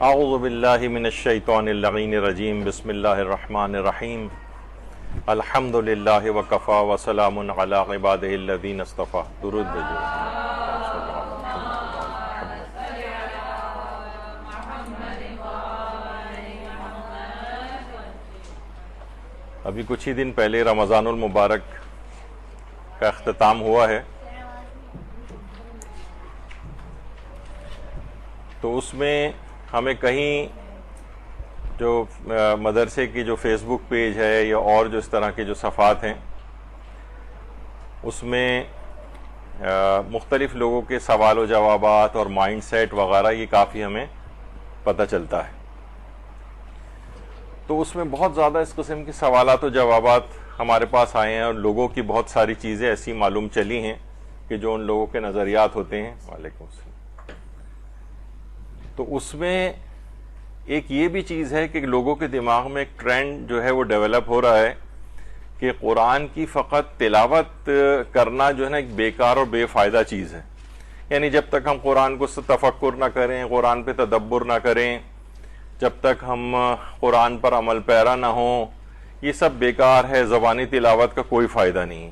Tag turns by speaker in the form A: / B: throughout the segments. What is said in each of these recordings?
A: اعوذ باللہ من الشیطان اللعین الرجیم بسم اللہ الرحمن الرحیم الحمد للہ وکفا وسلام علی عبادہ الذین اصطفیٰ. درود بھیجو. ابھی کچھ ہی دن پہلے رمضان المبارک کا اختتام ہوا ہے، تو اس میں ہمیں کہیں جو مدرسے کی جو فیس بک پیج ہے یا اور جو اس طرح کے جو صفحات ہیں، اس میں مختلف لوگوں کے سوال و جوابات اور مائنڈ سیٹ وغیرہ یہ کافی ہمیں پتہ چلتا ہے. تو اس میں بہت زیادہ اس قسم کے سوالات و جوابات ہمارے پاس آئے ہیں، اور لوگوں کی بہت ساری چیزیں ایسی معلوم چلی ہیں کہ جو ان لوگوں کے نظریات ہوتے ہیں. وعلیکم السلام. تو اس میں ایک یہ بھی چیز ہے کہ لوگوں کے دماغ میں ایک ٹرینڈ جو ہے وہ ڈیولپ ہو رہا ہے کہ قرآن کی فقط تلاوت کرنا جو ہے نا ایک بیکار اور بے فائدہ چیز ہے. یعنی جب تک ہم قرآن کو تفکر نہ کریں، قرآن پہ تدبر نہ کریں، جب تک ہم قرآن پر عمل پیرا نہ ہوں، یہ سب بیکار ہے، زبانی تلاوت کا کوئی فائدہ نہیں.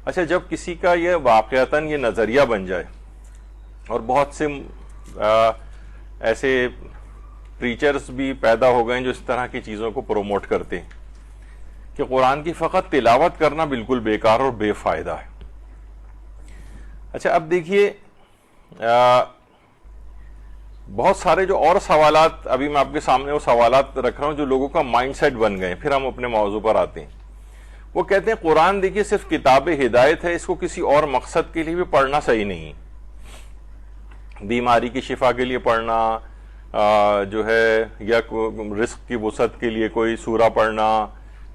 A: اچھا، جب کسی کا یہ واقعتاً یہ نظریہ بن جائے، اور بہت سے ایسے پریچرز بھی پیدا ہو گئے جو اس طرح کی چیزوں کو پروموٹ کرتے ہیں کہ قرآن کی فقط تلاوت کرنا بالکل بیکار اور بے فائدہ ہے. اچھا، اب دیکھیے بہت سارے جو اور سوالات ابھی میں آپ کے سامنے وہ سوالات رکھ رہا ہوں جو لوگوں کا مائنڈ سیٹ بن گئے. پھر ہم اپنے موضوع پر آتے ہیں. وہ کہتے ہیں قرآن دیکھیے صرف کتاب ہدایت ہے، اس کو کسی اور مقصد کے لیے بھی پڑھنا صحیح نہیں. بیماری کی شفا کے لیے پڑھنا جو ہے، یا رزق کی وسعت کے لیے کوئی سورہ پڑھنا،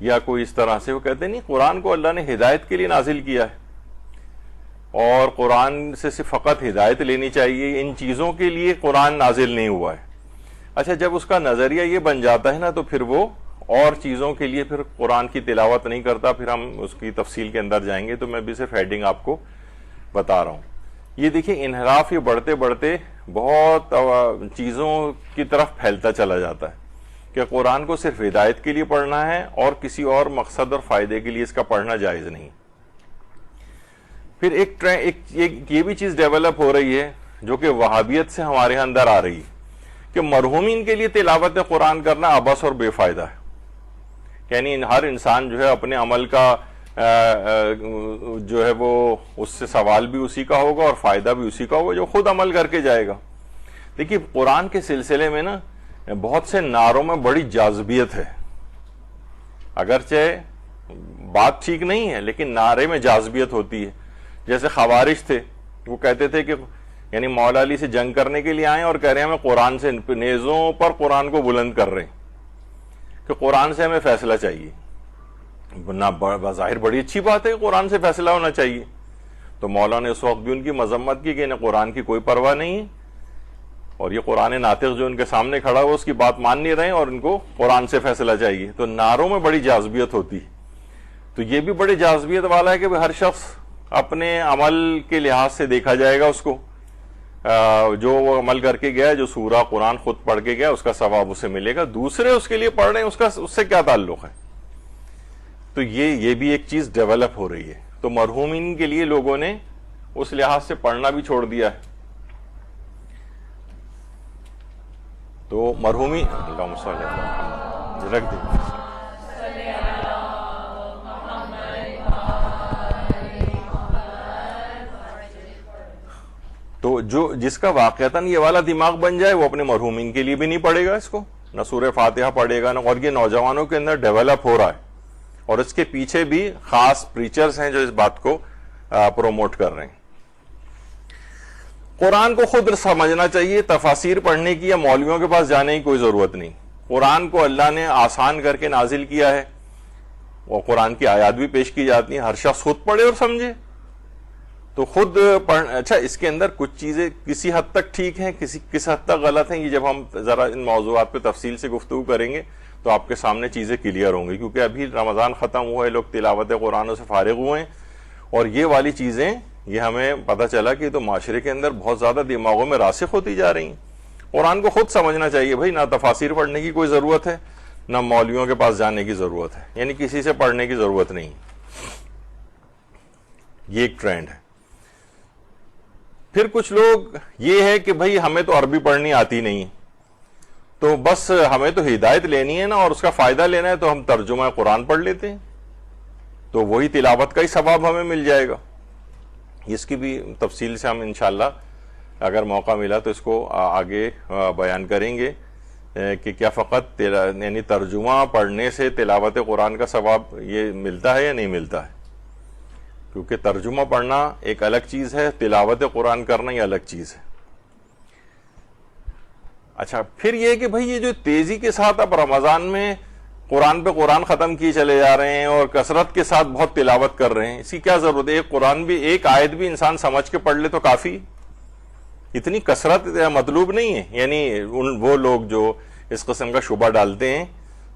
A: یا کوئی اس طرح سے. وہ کہتے ہیں نہیں، قرآن کو اللہ نے ہدایت کے لیے نازل کیا ہے، اور قرآن سے صرف فقط ہدایت لینی چاہیے، ان چیزوں کے لیے قرآن نازل نہیں ہوا ہے. اچھا، جب اس کا نظریہ یہ بن جاتا ہے نا، تو پھر وہ اور چیزوں کے لیے پھر قرآن کی تلاوت نہیں کرتا. پھر ہم اس کی تفصیل کے اندر جائیں گے، تو میں بھی صرف ہیڈنگ آپ کو بتا رہا ہوں. یہ دیکھیں، انحراف یہ بڑھتے بڑھتے بہت چیزوں کی طرف پھیلتا چلا جاتا ہے کہ قرآن کو صرف ہدایت کے لیے پڑھنا ہے، اور کسی اور مقصد اور فائدے کے لیے اس کا پڑھنا جائز نہیں. پھر ایک یہ بھی چیز ڈیولپ ہو رہی ہے جو کہ وہابیت سے ہمارے ہاں اندر آ رہی ہے کہ مرحومین کے لیے تلاوت قرآن کرنا عبث اور بے فائدہ ہے. یعنی ہر انسان جو ہے اپنے عمل کا جو ہے وہ اس سے سوال بھی اسی کا ہوگا اور فائدہ بھی اسی کا ہوگا جو خود عمل کر کے جائے گا. دیکھیے، قرآن کے سلسلے میں نا بہت سے نعروں میں بڑی جاذبیت ہے. اگرچہ بات ٹھیک نہیں ہے، لیکن نعرے میں جاذبیت ہوتی ہے. جیسے خوارج تھے، وہ کہتے تھے کہ یعنی مولا علی سے جنگ کرنے کے لیے آئیں اور کہہ رہے ہیں ہمیں قرآن سے، نیزوں پر قرآن کو بلند کر رہے ہیں کہ قرآن سے ہمیں فیصلہ چاہیے. بظاہر بڑی اچھی بات ہے کہ قرآن سے فیصلہ ہونا چاہیے. تو مولا نے اس وقت بھی ان کی مذمت کی کہ انہیں قرآن کی کوئی پرواہ نہیں ہے، اور یہ قرآن ناطق جو ان کے سامنے کھڑا ہوا اس کی بات مان نہیں رہے ہیں، اور ان کو قرآن سے فیصلہ چاہیے. تو نعروں میں بڑی جاذبیت ہوتی ہے. تو یہ بھی بڑی جاذبیت والا ہے کہ ہر شخص اپنے عمل کے لحاظ سے دیکھا جائے گا. اس کو جو وہ عمل کر کے گیا، جو سورہ قرآن خود پڑھ کے گیا، اس کا ثواب اسے ملے گا. دوسرے اس کے لیے پڑھ رہے ہیں، اس سے کیا تعلق ہے؟ تو یہ بھی ایک چیز ڈیولپ ہو رہی ہے. تو مرحومین کے لیے لوگوں نے اس لحاظ سے پڑھنا بھی چھوڑ دیا ہے. تو مرحومی اللہم صلی اللہ علیہ وسلم رکھ دیں. تو جس کا واقعتاً یہ والا دماغ بن جائے، وہ اپنے مرحومین کے لیے بھی نہیں پڑھے گا، اس کو نہ سورہ فاتحہ پڑھے گا، اور یہ نوجوانوں کے اندر ڈیولپ ہو رہا ہے. اور اس کے پیچھے بھی خاص پریچرز ہیں جو اس بات کو پروموٹ کر رہے ہیں. قرآن کو خود سمجھنا چاہیے، تفاسیر پڑھنے کی یا مولویوں کے پاس جانے کی کوئی ضرورت نہیں. قرآن کو اللہ نے آسان کر کے نازل کیا ہے، اور قرآن کی آیات بھی پیش کی جاتی ہیں. ہر شخص خود پڑھے اور سمجھے. تو خود اچھا، اس کے اندر کچھ چیزیں کسی حد تک ٹھیک ہیں، کس حد تک غلط ہیں. یہ جب ہم ذرا ان موضوعات پہ تفصیل سے گفتگو کریں گے تو آپ کے سامنے چیزیں کلیئر ہوں گی. کیونکہ ابھی رمضان ختم ہوا ہے، لوگ تلاوت قرآن سے فارغ ہوئے ہیں، اور یہ والی چیزیں یہ ہمیں پتہ چلا کہ تو معاشرے کے اندر بہت زیادہ دماغوں میں راسخ ہوتی جا رہی ہیں. قرآن کو خود سمجھنا چاہیے بھائی، نہ تفاسیر پڑھنے کی کوئی ضرورت ہے، نہ مولویوں کے پاس جانے کی ضرورت ہے، یعنی کسی سے پڑھنے کی ضرورت نہیں. یہ ایک ٹرینڈ ہے. پھر کچھ لوگ یہ ہے کہ بھائی ہمیں تو عربی پڑھنی آتی نہیں، تو بس ہمیں تو ہدایت لینی ہے نا اور اس کا فائدہ لینا ہے، تو ہم ترجمہ قرآن پڑھ لیتے ہیں، تو وہی تلاوت کا ہی ثواب ہمیں مل جائے گا. اس کی بھی تفصیل سے ہم انشاءاللہ اگر موقع ملا تو اس کو آگے بیان کریں گے کہ کیا فقط یعنی ترجمہ پڑھنے سے تلاوت قرآن کا ثواب یہ ملتا ہے یا نہیں ملتا ہے، کیونکہ ترجمہ پڑھنا ایک الگ چیز ہے، تلاوت قرآن کرنا یہ الگ چیز ہے. اچھا، پھر یہ کہ بھئی یہ جو تیزی کے ساتھ اب رمضان میں قرآن پہ قرآن ختم کیے چلے جا رہے ہیں اور کثرت کے ساتھ بہت تلاوت کر رہے ہیں، اس کی کیا ضرورت ہے؟ ایک قرآن بھی، ایک آیت بھی انسان سمجھ کے پڑھ لے تو کافی. اتنی کثرت مطلوب نہیں ہے. یعنی وہ لوگ جو اس قسم کا شبہ ڈالتے ہیں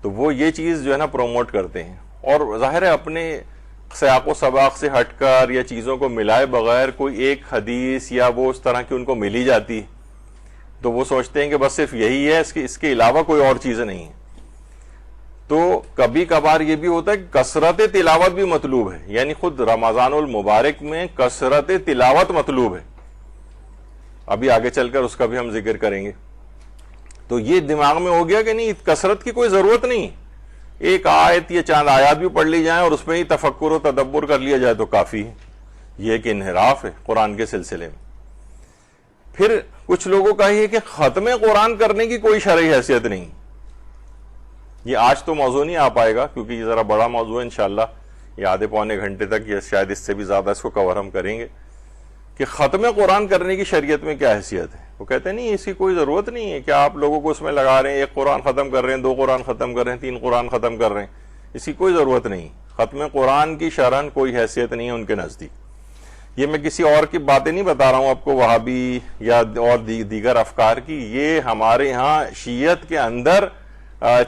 A: تو وہ یہ چیز جو ہے نا پروموٹ کرتے ہیں، اور ظاہر ہے اپنے سیاق و سباق سے ہٹ کر یا چیزوں کو ملائے بغیر کوئی ایک حدیث یا وہ اس طرح کی ان کو ملی جاتی ہے تو وہ سوچتے ہیں کہ بس صرف یہی ہے، اس کے علاوہ کوئی اور چیز نہیں ہے. تو کبھی کبھار یہ بھی ہوتا ہے کہ کثرت تلاوت بھی مطلوب ہے، یعنی خود رمضان المبارک میں کثرت تلاوت مطلوب ہے. ابھی آگے چل کر اس کا بھی ہم ذکر کریں گے. تو یہ دماغ میں ہو گیا کہ نہیں، کثرت کی کوئی ضرورت نہیں، ایک آیت یا چاند آیات بھی پڑھ لی جائیں اور اس میں ہی تفکر و تدبر کر لیا جائے تو کافی ہے. یہ ایک انحراف ہے قرآن کے سلسلے میں. پھر کچھ لوگوں کا یہ کہ ختم قرآن کرنے کی کوئی شرعی حیثیت نہیں. یہ آج تو موضوع نہیں آ پائے گا کیونکہ یہ ذرا بڑا موضوع ہے، انشاءاللہ یہ آدھے پونے گھنٹے تک یا شاید اس سے بھی زیادہ اس کو کور ہم کریں گے کہ ختم قرآن کرنے کی شریعت میں کیا حیثیت ہے. وہ کہتے ہیں نہیں، اس کی کوئی ضرورت نہیں ہے کہ آپ لوگوں کو اس میں لگا رہے ہیں، ایک قرآن ختم کر رہے ہیں، 2 قرآن ختم کر رہے ہیں، 3 قرآن ختم کر رہے ہیں، اس کی کوئی ضرورت نہیں. ختم قرآن کی شرعاً کوئی حیثیت نہیں ہے ان کے نزدیک. یہ میں کسی اور کی باتیں نہیں بتا رہا ہوں آپ کو، وہابی یا اور دیگر افکار کی، یہ ہمارے ہاں شیعت کے اندر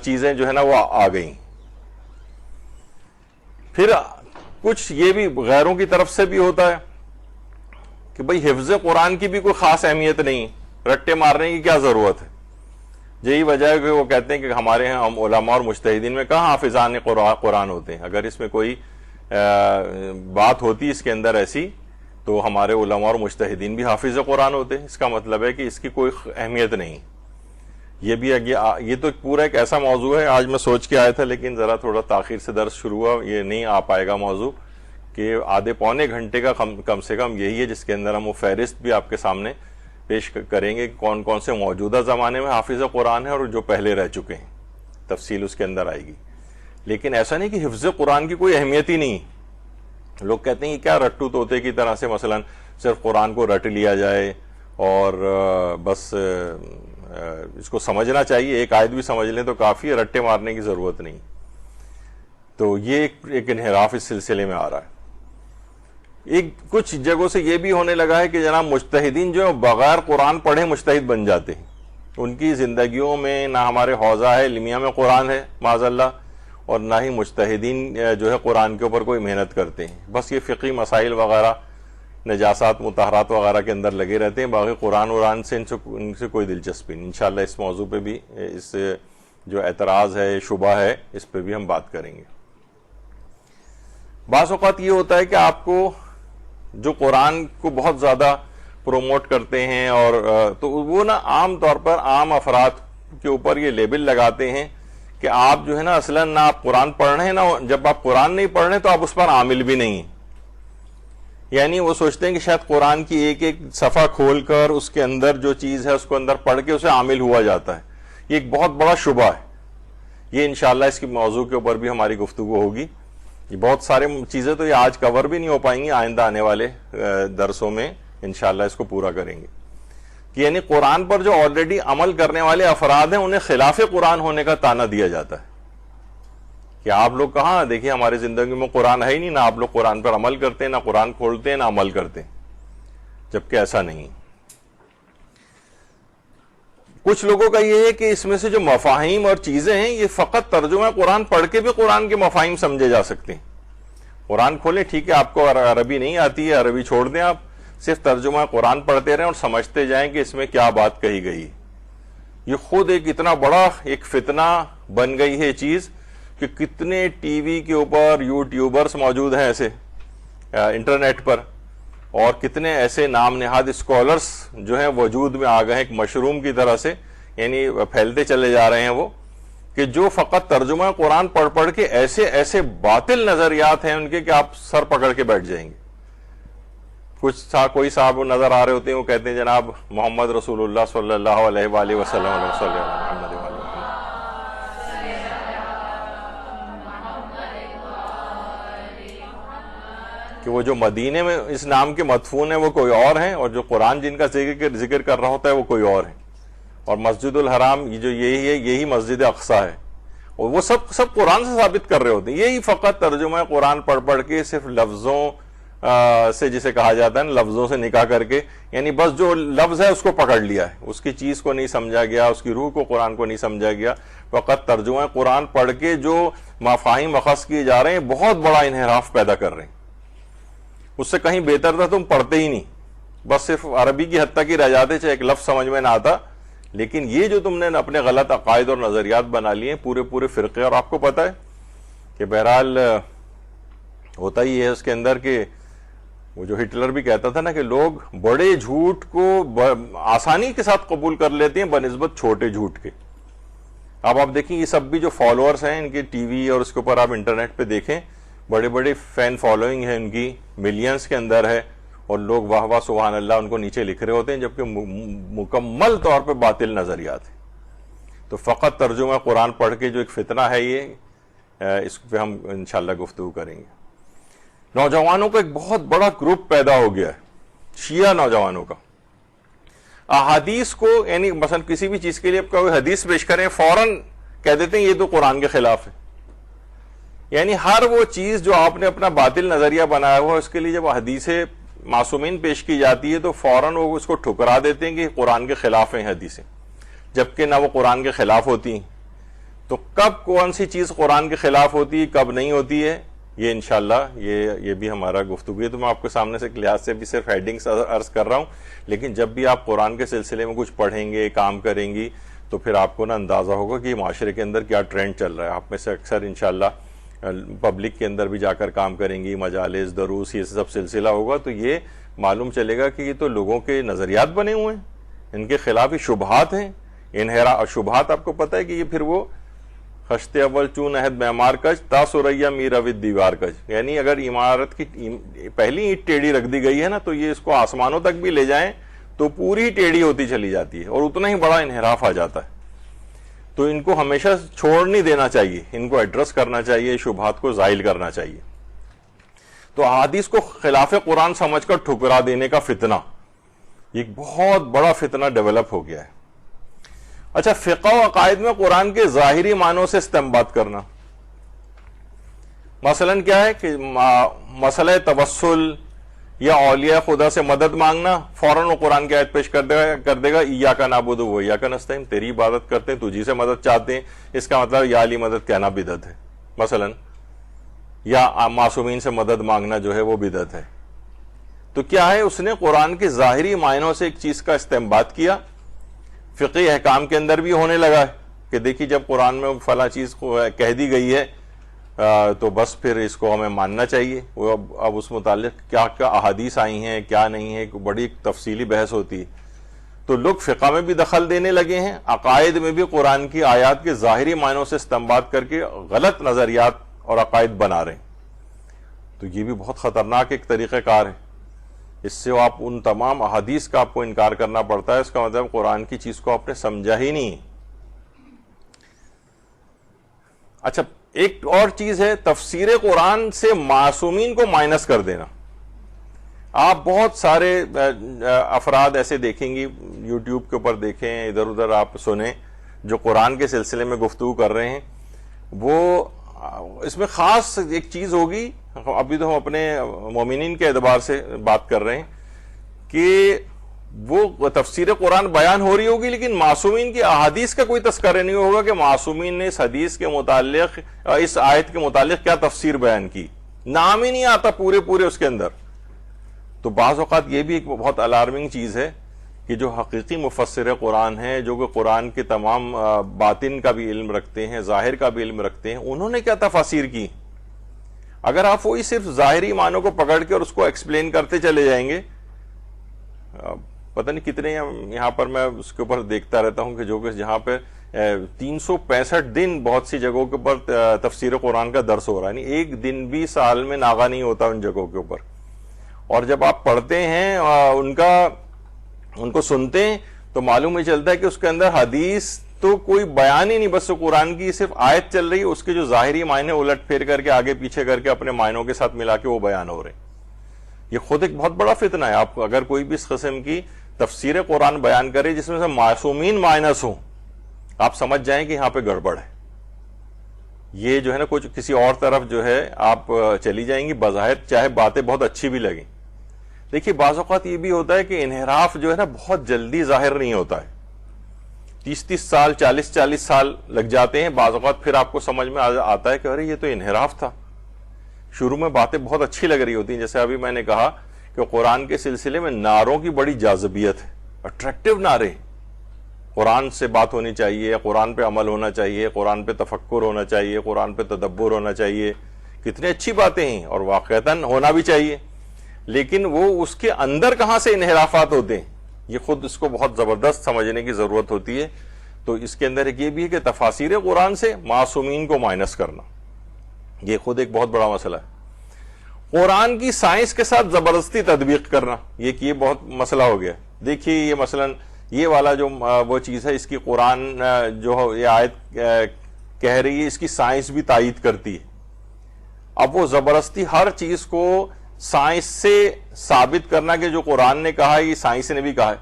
A: چیزیں جو ہے نا وہ آ گئیں. پھر کچھ یہ بھی غیروں کی طرف سے بھی ہوتا ہے کہ بھئی حفظ قرآن کی بھی کوئی خاص اہمیت نہیں، رٹے مارنے کی کیا ضرورت ہے. یہی وجہ ہے کہ وہ کہتے ہیں کہ ہمارے ہاں علماء اور مجتہدین میں کہاں حافظان قرآن ہوتے ہیں. اگر اس میں کوئی بات ہوتی اس کے اندر ایسی تو ہمارے علماء اور مجتہدین بھی حافظ قرآن ہوتے ہیں. اس کا مطلب ہے کہ اس کی کوئی اہمیت نہیں. یہ تو پورا ایک ایسا موضوع ہے، آج میں سوچ کے آیا تھا لیکن ذرا تھوڑا تاخیر سے درس شروع ہوا، یہ نہیں آ پائے گا موضوع کہ آدھے پونے گھنٹے کا کم سے کم یہی ہے جس کے اندر ہم وہ فہرست بھی آپ کے سامنے پیش کریں گے کہ کون کون سے موجودہ زمانے میں حافظ قرآن ہے اور جو پہلے رہ چکے ہیں. تفصیل اس کے اندر آئے گی. لیکن ایسا نہیں کہ حفظ قرآن کی کوئی اہمیت ہی نہیں. لوگ کہتے ہیں کہ کیا رٹو طوطے کی طرح سے مثلا صرف قرآن کو رٹ لیا جائے اور بس اس کو سمجھنا چاہیے، ایک آیت بھی سمجھ لیں تو کافی ہے، رٹے مارنے کی ضرورت نہیں. تو یہ ایک انحراف اس سلسلے میں آ رہا ہے. ایک کچھ جگہوں سے یہ بھی ہونے لگا ہے کہ جناب مجتہدین جو بغیر قرآن پڑھے مجتہد بن جاتے ہیں. ان کی زندگیوں میں نہ ہمارے حوزہ ہے علمیہ میں قرآن ہے معاذ اللہ، اور نہ ہی مجتہدین جو ہے قرآن کے اوپر کوئی محنت کرتے ہیں. بس یہ فقہی مسائل وغیرہ، نجاسات مطہرات وغیرہ کے اندر لگے رہتے ہیں. باقی قرآن سے ان سے کوئی دلچسپی نہیں. انشاءاللہ اس موضوع پہ بھی، اس جو اعتراض ہے، شبہ ہے، اس پہ بھی ہم بات کریں گے. بعض اوقات یہ ہوتا ہے کہ آپ کو جو قرآن کو بہت زیادہ پروموٹ کرتے ہیں اور تو وہ نا عام طور پر عام افراد کے اوپر یہ لیبل لگاتے ہیں کہ آپ جو ہے نا اصلاً نہ آپ قرآن پڑھ رہے ہیں، نہ جب آپ قرآن نہیں پڑھ رہے تو آپ اس پر عامل بھی نہیں ہیں. یعنی وہ سوچتے ہیں کہ شاید قرآن کی ایک ایک صفحہ کھول کر اس کے اندر جو چیز ہے اس کو اندر پڑھ کے اسے عامل ہوا جاتا ہے. یہ ایک بہت بڑا شبہ ہے. یہ انشاءاللہ اس کی موضوع کے اوپر بھی ہماری گفتگو ہوگی. یہ بہت سارے چیزیں تو یہ آج کور بھی نہیں ہو پائیں گی، آئندہ آنے والے درسوں میں انشاءاللہ اس کو پورا کریں گے. کہ یعنی قرآن پر جو آلریڈی عمل کرنے والے افراد ہیں انہیں خلاف قرآن ہونے کا طعنہ دیا جاتا ہے کہ آپ لوگ کہاں، دیکھیے ہماری زندگی میں قرآن ہے ہی نہیں، نہ آپ لوگ قرآن پر عمل کرتے ہیں، نہ قرآن کھولتے ہیں، نہ عمل کرتے ہیں. جبکہ ایسا نہیں. کچھ لوگوں کا یہ ہے کہ اس میں سے جو مفاہیم اور چیزیں ہیں یہ فقط ترجمہ قرآن پڑھ کے بھی قرآن کے مفاہیم سمجھے جا سکتے ہیں. قرآن کھولیں، ٹھیک ہے آپ کو عربی نہیں آتی ہے، عربی چھوڑ دیں، آپ صرف ترجمہ قرآن پڑھتے رہیں اور سمجھتے جائیں کہ اس میں کیا بات کہی گئی. یہ خود ایک اتنا بڑا ایک فتنہ بن گئی ہے چیز کہ کتنے ٹی وی کے اوپر یوٹیوبرز موجود ہیں ایسے انٹرنیٹ پر، اور کتنے ایسے نام نہاد اسکالرس جو ہیں وجود میں آ گئے ہیں ایک مشروم کی طرح سے، یعنی پھیلتے چلے جا رہے ہیں وہ، کہ جو فقط ترجمہ قرآن پڑھ پڑھ کے ایسے ایسے باطل نظریات ہیں ان کے کہ آپ سر پکڑ کے بیٹھ جائیں گے. کوئی صاحب نظر آ رہے ہوتے ہیں وہ کہتے ہیں جناب محمد رسول اللہ صلی اللہ علیہ وآلہ وسلم کہ وہ جو مدینے میں اس نام کے مدفون ہیں وہ کوئی اور ہیں، اور جو قرآن جن کا ذکر کر رہا ہوتا ہے وہ کوئی اور ہے. اور مسجد الحرام یہ جو یہی ہے، یہی مسجد اقصی ہے، اور وہ سب قرآن سے ثابت کر رہے ہوتے ہیں. یہی فقط ترجمہ قرآن پڑھ پڑھ کے صرف لفظوں سے، جسے کہا جاتا ہے نا لفظوں سے نکاح کر کے، یعنی بس جو لفظ ہے اس کو پکڑ لیا ہے، اس کی چیز کو نہیں سمجھا گیا، اس کی روح کو قرآن کو نہیں سمجھا گیا. فقط ترجمہ قرآن پڑھ کے جو مفاہیم اخذ کیے جا رہے ہیں بہت بڑا انحراف پیدا کر رہے ہیں. اس سے کہیں بہتر تھا تم پڑھتے ہی نہیں، بس صرف عربی کی حد تک ہی رہ جاتے، چاہے ایک لفظ سمجھ میں نہ آتا. لیکن یہ جو تم نے اپنے غلط عقائد اور نظریات بنا لیے ہیں پورے فرقے، اور آپ کو پتہ ہے کہ بہرحال ہوتا ہی ہے اس کے اندر کہ وہ جو ہٹلر بھی کہتا تھا نا کہ لوگ بڑے جھوٹ کو آسانی کے ساتھ قبول کر لیتے ہیں بنسبت چھوٹے جھوٹ کے. اب آپ دیکھیں یہ سب بھی جو فالوورز ہیں ان کے ٹی وی اور اس کے اوپر آپ انٹرنیٹ پہ دیکھیں، بڑے بڑے فین فالوئنگ ہے ان کی، ملینز کے اندر ہے، اور لوگ واہ واہ سبحان اللہ ان کو نیچے لکھ رہے ہوتے ہیں، جبکہ مکمل طور پہ باطل نظریات ہیں. تو فقط ترجمہ قرآن پڑھ کے جو ایک فتنہ ہے یہ، اس پہ ہم انشاءاللہ گفتگو کریں گے. نوجوانوں کا ایک بہت بڑا گروپ پیدا ہو گیا ہے، شیعہ نوجوانوں کا. احادیث کو، یعنی مثلا کسی بھی چیز کے لیے آپ کوئی حدیث پیش کریں فوراً کہہ دیتے ہیں یہ تو قرآن کے خلاف ہے. یعنی ہر وہ چیز جو آپ نے اپنا باطل نظریہ بنایا ہوا اس کے لیے جب حدیث معصومین پیش کی جاتی ہے تو فوراً وہ اس کو ٹھکرا دیتے ہیں کہ قرآن کے خلاف ہیں حدیثیں، جبکہ نہ وہ قرآن کے خلاف ہوتی ہیں. تو کب کون سی چیز قرآن کے خلاف ہوتی ہے کب نہیں ہوتی ہے، یہ انشاءاللہ یہ بھی ہمارا گفتگو ہے. تو میں آپ کے سامنے سے لحاظ سے بھی صرف ہیڈنگز عرض کر رہا ہوں، لیکن جب بھی آپ قرآن کے سلسلے میں کچھ پڑھیں گے، کام کریں گی، تو پھر آپ کو نا اندازہ ہوگا کہ معاشرے کے اندر کیا ٹرینڈ چل رہا ہے. آپ میں سے اکثر انشاءاللہ پبلک کے اندر بھی جا کر کام کریں گی، مجالس، دروس، یہ سب سلسلہ ہوگا، تو یہ معلوم چلے گا کہ یہ تو لوگوں کے نظریات بنے ہوئے ہیں، ان کے خلاف ہی شبہات ہیں. شبہات آپ کو پتہ ہے کہ یہ پھر وہ خشت اول چون عہد معمار کج تا سریا میر اوید دیوار کج، یعنی اگر عمارت کی پہلی اینٹ ٹیڑھی رکھ دی گئی ہے نا تو یہ اس کو آسمانوں تک بھی لے جائیں تو پوری ٹیڑھی ہوتی چلی جاتی ہے اور اتنا ہی بڑا انحراف آ جاتا ہے. تو ان کو ہمیشہ چھوڑ نہیں دینا چاہیے، ان کو ایڈریس کرنا چاہیے، شبہات کو زائل کرنا چاہیے. تو احادیث کو خلاف قرآن سمجھ کر ٹھکرا دینے کا فتنہ، ایک بہت بڑا فتنہ ڈیولپ ہو گیا ہے. اچھا، فقہ و عقائد میں قرآن کے ظاہری معنوں سے استنباط کرنا. مثلا کیا ہے کہ مسئلہ توسل یا اولیاء خدا سے مدد مانگنا، فوراً وہ قرآن کی آیت پیش کر دے گا ایاک نعبد و ایاک نستعین، تیری عبادت کرتے ہیں، تجھی سے مدد چاہتے ہیں. اس کا مطلب یا علی مدد کہنا بدعت ہے مثلا، یا معصومین سے مدد مانگنا جو ہے وہ بدعت ہے. تو کیا ہے، اس نے قرآن کے ظاہری معنوں سے ایک چیز کا استنباط کیا. فقہی احکام کے اندر بھی ہونے لگا ہے کہ دیکھیے جب قرآن میں فلاں چیز کو کہہ دی گئی ہے تو بس پھر اس کو ہمیں ماننا چاہیے. وہ اب اس متعلق کیا کیا احادیث آئی ہیں، کیا نہیں ہے، بڑی تفصیلی بحث ہوتی ہے. تو لوگ فقہ میں بھی دخل دینے لگے ہیں، عقائد میں بھی قرآن کی آیات کے ظاہری معنوں سے استنباط کر کے غلط نظریات اور عقائد بنا رہے ہیں. تو یہ بھی بہت خطرناک ایک طریقہ کار ہے. اس سے آپ ان تمام احادیث کا آپ کو انکار کرنا پڑتا ہے. اس کا مطلب قرآن کی چیز کو آپ نے سمجھا ہی نہیں. اچھا، ایک اور چیز ہے تفسیر قرآن سے معصومین کو مائنس کر دینا. آپ بہت سارے افراد ایسے دیکھیں گی، یوٹیوب کے اوپر دیکھیں، ادھر ادھر آپ سنیں، جو قرآن کے سلسلے میں گفتگو کر رہے ہیں. وہ اس میں خاص ایک چیز ہوگی، ابھی تو ہم اپنے مومنین کے اعتبار سے بات کر رہے ہیں، کہ وہ تفسیر قرآن بیان ہو رہی ہوگی لیکن معصومین کی احادیث کا کوئی تذکرہ نہیں ہوگا کہ معصومین نے اس حدیث کے متعلق، اس آیت کے متعلق کیا تفسیر بیان کی. نام ہی نہیں آتا پورے اس کے اندر. تو بعض اوقات یہ بھی ایک بہت الارمنگ چیز ہے کہ جو حقیقی مفسر قرآن ہیں، جو کہ قرآن کے تمام باطن کا بھی علم رکھتے ہیں، ظاہر کا بھی علم رکھتے ہیں، انہوں نے کیا تفاسیر کی؟ اگر آپ وہی صرف ظاہری معنوں کو پکڑ کے اور اس کو ایکسپلین کرتے چلے جائیں گے، پتہ نہیں کتنے یہاں پر میں اس کے اوپر دیکھتا رہتا ہوں کہ جہاں پہ 365 دن بہت سی جگہوں کے اوپر تفسیر قرآن کا درس ہو رہا ہے، یعنی ایک دن بھی سال میں ناغہ نہیں ہوتا ان جگہوں کے اوپر. اور جب آپ پڑھتے ہیں ان کو سنتے ہیں تو معلوم ہی چلتا ہے کہ اس کے اندر حدیث تو کوئی بیان ہی نہیں، بس قرآن کی صرف آیت چل رہی ہے، اس کے جو ظاہری معنی الٹ پھیر کر کے آگے پیچھے کر کے اپنے معنوں کے ساتھ ملا کے وہ بیان ہو رہے ہیں. یہ خود ایک بہت بڑا فتنہ ہے. آپ اگر کوئی بھی اس قسم کی تفسیر قرآن بیان کرے جس میں سے معصومین مائنس ہوں، آپ سمجھ جائیں کہ یہاں پہ گڑبڑ ہے. یہ جو ہے نا کچھ کسی اور طرف جو ہے آپ چلی جائیں گی، بظاہر چاہے باتیں بہت اچھی بھی لگیں. دیکھیے بعض اوقات یہ بھی ہوتا ہے کہ انحراف جو ہے نا بہت جلدی ظاہر نہیں ہوتا ہے، 30 سال 40 سال لگ جاتے ہیں. بعض اوقات پھر آپ کو سمجھ میں آتا ہے کہ ارے یہ تو انحراف تھا. شروع میں باتیں بہت اچھی لگ رہی ہوتی ہیں، جیسے ابھی میں نے کہا کہ قرآن کے سلسلے میں نعروں کی بڑی جاذبیت ہے، اٹریکٹیو نعرے. قرآن سے بات ہونی چاہیے، قرآن پہ عمل ہونا چاہیے، قرآن پہ تفکر ہونا چاہیے، قرآن پہ تدبر ہونا چاہیے. کتنی اچھی باتیں ہیں اور واقعتاً ہونا بھی چاہیے، لیکن وہ اس کے اندر کہاں سے انحرافات ہوتے ہیں یہ خود اس کو بہت زبردست سمجھنے کی ضرورت ہوتی ہے. تو اس کے اندر ایک یہ بھی ہے کہ تفاسیر قرآن سے معصومین کو مائنس کرنا یہ خود ایک بہت بڑا مسئلہ ہے. قرآن کی سائنس کے ساتھ زبردستی تطبیق کرنا یہ بہت مسئلہ ہو گیا. دیکھیے یہ مثلا یہ والا جو وہ چیز ہے، اس کی قرآن جو یہ آیت کہہ رہی ہے، اس کی سائنس بھی تائید کرتی ہے. اب وہ زبردستی ہر چیز کو سائنس سے ثابت کرنا کہ جو قرآن نے کہا ہے یہ سائنس نے بھی کہا ہے.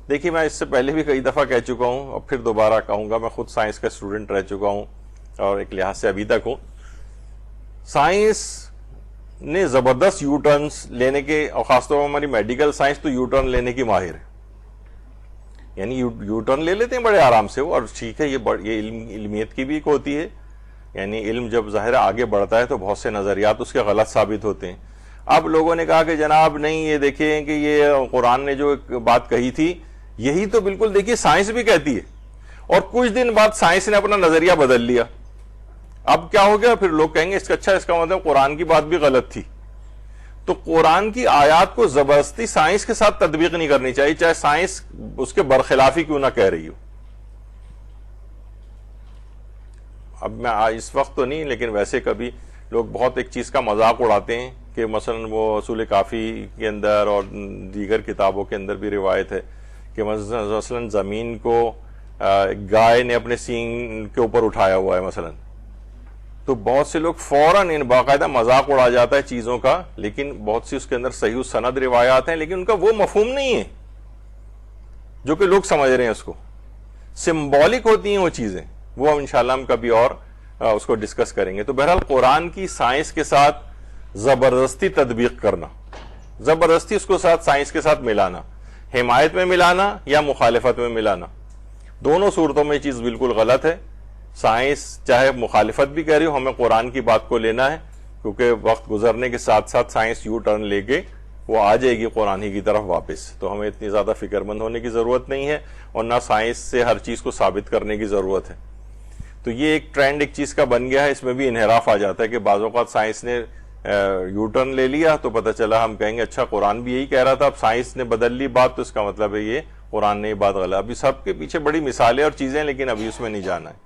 A: دیکھیے میں اس سے پہلے بھی کئی دفعہ کہہ چکا ہوں اور پھر دوبارہ کہوں گا، میں خود سائنس کا اسٹوڈنٹ رہ چکا ہوں اور ایک لحاظ سے ابھی تک ہوں. سائنس نے زبردست یو ٹرنس لینے کے، اور خاص طور پر ہماری میڈیکل سائنس تو یو ٹرن لینے کی ماہر ہے. یعنی یو ٹرن لے لیتے ہیں بڑے آرام سے وہ، اور ٹھیک ہے یہ علمیت کی بھی ایک ہوتی ہے. یعنی علم جب ظاہر آگے بڑھتا ہے تو بہت سے نظریات اس کے غلط ثابت ہوتے ہیں. اب لوگوں نے کہا کہ جناب نہیں، یہ دیکھیں کہ یہ قرآن نے جو ایک بات کہی تھی یہی تو بالکل دیکھیے سائنس بھی کہتی ہے، اور کچھ دن بعد سائنس نے اپنا نظریہ بدل لیا. اب کیا ہو گیا؟ پھر لوگ کہیں گے اس کا مطلب قرآن کی بات بھی غلط تھی. تو قرآن کی آیات کو زبردستی سائنس کے ساتھ تطبیق نہیں کرنی چاہیے، چاہے سائنس اس کے برخلافی کیوں نہ کہہ رہی ہو. اب میں اس وقت تو نہیں، لیکن ویسے کبھی لوگ بہت ایک چیز کا مذاق اڑاتے ہیں کہ مثلا وہ اصول کافی کے اندر اور دیگر کتابوں کے اندر بھی روایت ہے کہ مثلا زمین کو گائے نے اپنے سینگ کے اوپر اٹھایا ہوا ہے مثلا. تو بہت سے لوگ فوراً باقاعدہ مذاق اڑا جاتا ہے چیزوں کا، لیکن بہت سی اس کے اندر صحیح سند روایات ہیں، لیکن ان کا وہ مفہوم نہیں ہے جو کہ لوگ سمجھ رہے ہیں. اس کو سمبولک ہوتی ہیں وہ چیزیں، وہ ہم انشاءاللہ ہم کبھی اور اس کو ڈسکس کریں گے. تو بہرحال قرآن کی سائنس کے ساتھ زبردستی تطبیق کرنا، زبردستی اس کو سائنس کے ساتھ ملانا، حمایت میں ملانا یا مخالفت میں ملانا، دونوں صورتوں میں یہ چیز بالکل غلط ہے. سائنس چاہے مخالفت بھی کہہ رہی ہو، ہمیں قرآن کی بات کو لینا ہے، کیونکہ وقت گزرنے کے ساتھ ساتھ سائنس یو ٹرن لے کے وہ آ جائے گی قرآن ہی کی طرف واپس. تو ہمیں اتنی زیادہ فکر مند ہونے کی ضرورت نہیں ہے، اور نہ سائنس سے ہر چیز کو ثابت کرنے کی ضرورت ہے. تو یہ ایک ٹرینڈ ایک چیز کا بن گیا ہے، اس میں بھی انحراف آ جاتا ہے کہ بعض اوقات سائنس نے یو ٹرن لے لیا تو پتہ چلا ہم کہیں گے اچھا قرآن بھی یہی کہہ رہا تھا، اب سائنس نے بدل لی بات تو اس کا مطلب ہے یہ قرآن نے یہ بات غلط. ابھی سب کے پیچھے بڑی مثالیں اور چیزیں، لیکن ابھی اس میں نہیں جانا ہے.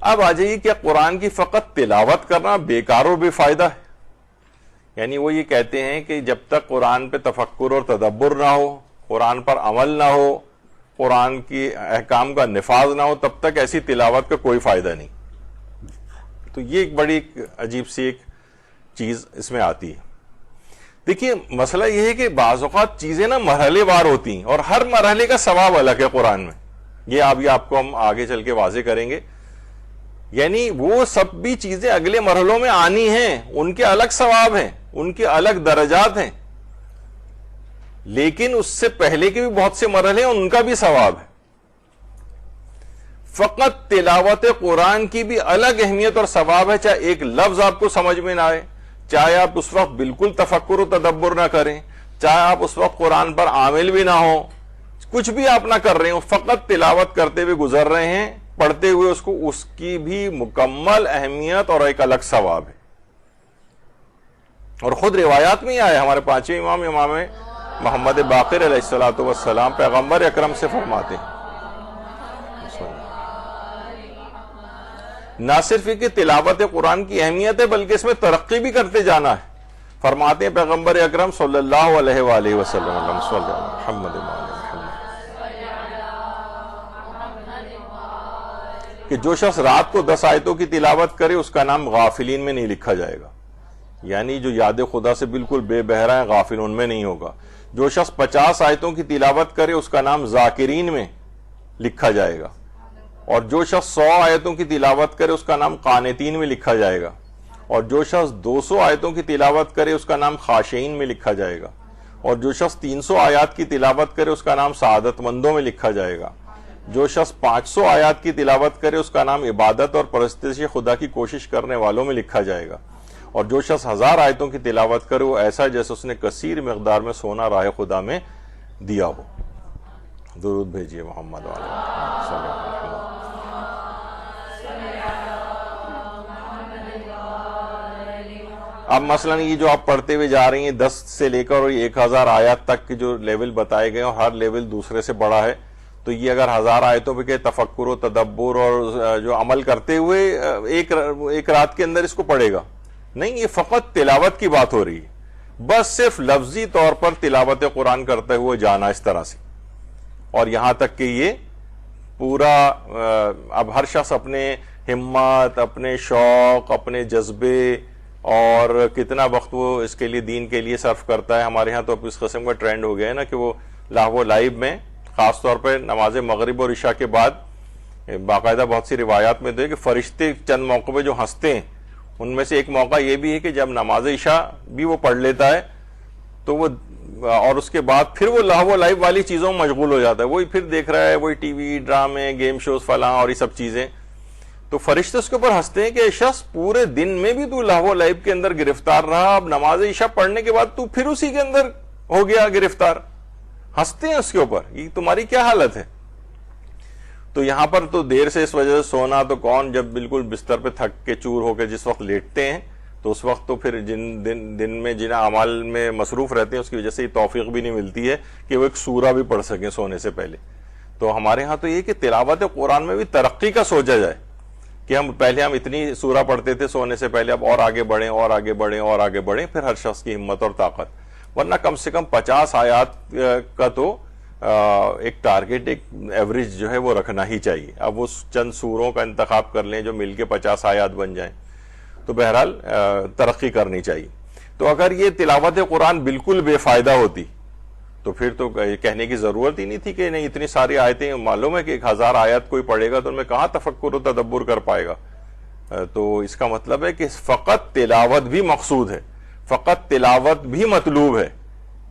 A: اب آ جائیے کہ قرآن کی فقط تلاوت کرنا بیکار اور بے فائدہ ہے. یعنی وہ یہ کہتے ہیں کہ جب تک قرآن پہ تفکر اور تدبر نہ ہو، قرآن پر عمل نہ ہو، قرآن کی احکام کا نفاذ نہ ہو، تب تک ایسی تلاوت کا کوئی فائدہ نہیں. تو یہ ایک بڑی عجیب سی ایک چیز اس میں آتی ہے. دیکھیے مسئلہ یہ ہے کہ بعض اوقات چیزیں نا مرحلے وار ہوتی ہیں، اور ہر مرحلے کا ثواب الگ ہے قرآن میں. یہ ابھی آپ کو ہم آگے چل کے واضح کریں گے. یعنی وہ سب بھی چیزیں اگلے مرحلوں میں آنی ہیں، ان کے الگ ثواب ہیں، ان کے الگ درجات ہیں، لیکن اس سے پہلے کے بھی بہت سے مرحلے ہیں، ان کا بھی ثواب ہے. فقط تلاوت قرآن کی بھی الگ اہمیت اور ثواب ہے، چاہے ایک لفظ آپ کو سمجھ میں نہ آئے، چاہے آپ اس وقت بالکل تفکر و تدبر نہ کریں، چاہے آپ اس وقت قرآن پر عامل بھی نہ ہو، کچھ بھی آپ نہ کر رہے ہو، فقط تلاوت کرتے ہوئے گزر رہے ہیں، پڑھتے ہوئے اس کو، اس کی بھی مکمل اہمیت اور ایک الگ ثواب ہے۔ اور خود روایات میں ہی آیا، ہمارے پانچویں امام محمد باقر علیہ السلام پیغمبر اکرم سے فرماتے ہیں، نہ صرف یہ کہ تلاوت قرآن کی اہمیت ہے بلکہ اس میں ترقی بھی کرتے جانا ہے۔ فرماتے ہیں پیغمبر اکرم صلی اللہ علیہ وآلہ وسلم، صلی اللہ محمد کہ جو شخص رات کو 10 آیتوں کی تلاوت کرے اس کا نام غافلین میں نہیں لکھا جائے گا، یعنی جو یاد خدا سے بالکل بے بہرا ہے غافل ان میں نہیں ہوگا۔ جو شخص 50 آیتوں کی تلاوت کرے اس کا نام ذاکرین میں لکھا جائے گا، اور جو شخص 100 آیتوں کی تلاوت کرے اس کا نام قانتین میں لکھا جائے گا، اور جو شخص 200 آیتوں کی تلاوت کرے اس کا نام خاشعین میں لکھا جائے گا، اور جو شخص 300 آیات کی تلاوت کرے اس کا نام سعادت مندوں میں لکھا جائے گا، جو شخص 500 آیات کی تلاوت کرے اس کا نام عبادت اور پرستش خدا کی کوشش کرنے والوں میں لکھا جائے گا، اور جو شخص 1000 آیتوں کی تلاوت کرے وہ ایسا جیسے اس نے کثیر مقدار میں سونا راہ خدا میں دیا ہو۔ درود بھیجیے محمد صلی اللہ علیہ وسلم۔ اب مثلا یہ جو آپ پڑھتے ہوئے جا رہی ہیں 10 سے لے کر اور 1000 آیات تک کے جو لیول بتائے گئے اور ہر لیول دوسرے سے بڑا ہے، تو یہ اگر 1000 آیتوں پہ کہ تفکر و تدبر اور جو عمل کرتے ہوئے ایک رات کے اندر اس کو پڑھے گا نہیں، یہ فقط تلاوت کی بات ہو رہی ہے، بس صرف لفظی طور پر تلاوت قرآن کرتے ہوئے جانا اس طرح سے، اور یہاں تک کہ یہ پورا اب ہر شخص اپنے ہمت، اپنے شوق، اپنے جذبے اور کتنا وقت وہ اس کے لیے دین کے لیے صرف کرتا ہے۔ ہمارے ہاں تو اب اس قسم کا ٹرینڈ ہو گیا ہے نا کہ وہ لاہو لائیو میں خاص طور پہ نماز مغرب اور عشاء کے بعد باقاعدہ بہت سی روایات میں تو ہے کہ فرشتے چند موقع پہ جو ہنستے ہیں، ان میں سے ایک موقع یہ بھی ہے کہ جب نماز عشاء بھی وہ پڑھ لیتا ہے تو وہ، اور اس کے بعد پھر وہ لاہو لائیو والی چیزوں میں مشغول ہو جاتا ہے، وہی پھر دیکھ رہا ہے، وہی ٹی وی ڈرامے گیم شوز فلاں اور یہ سب چیزیں، تو فرشتے اس کے اوپر ہنستے ہیں کہ شخص پورے دن میں بھی تو لاہو لائیو کے اندر گرفتار رہا، اب نماز عشاء پڑھنے کے بعد تو پھر اسی کے اندر ہو گیا گرفتار، ہنستے ہیں اس کے اوپر، یہ تمہاری کیا حالت ہے۔ تو یہاں پر تو دیر سے اس وجہ سے سونا تو کون، جب بالکل بستر پہ تھک کے چور ہو کے جس وقت لیٹتے ہیں تو اس وقت تو پھر جن دن میں جن اعمال میں مصروف رہتے ہیں اس کی وجہ سے یہ توفیق بھی نہیں ملتی ہے کہ وہ ایک سورہ بھی پڑھ سکیں سونے سے پہلے۔ تو ہمارے ہاں تو یہ کہ تلاوت قرآن میں بھی ترقی کا سوچا جائے کہ ہم پہلے اتنی سورہ پڑھتے تھے سونے سے پہلے، اب اور آگے بڑھیں اور آگے بڑھیں اور آگے بڑھیں، پھر ہر شخص کی ہمت اور طاقت، ورنہ کم سے کم 50 آیات کا تو ایک ٹارگٹ، ایک ایوریج جو ہے وہ رکھنا ہی چاہیے۔ اب اس چند سوروں کا انتخاب کر لیں جو مل کے 50 آیات بن جائیں، تو بہرحال ترقی کرنی چاہیے۔ تو اگر یہ تلاوت قرآن بالکل بے فائدہ ہوتی تو پھر تو کہنے کی ضرورت ہی نہیں تھی کہ نہیں اتنی ساری آیتیں، معلوم ہے کہ 1000 آیت کوئی پڑھے گا تو ان میں کہاں تفکر و تدبر کر پائے گا۔ تو اس کا مطلب ہے کہ فقط تلاوت بھی مقصود ہے، فقط تلاوت بھی مطلوب ہے،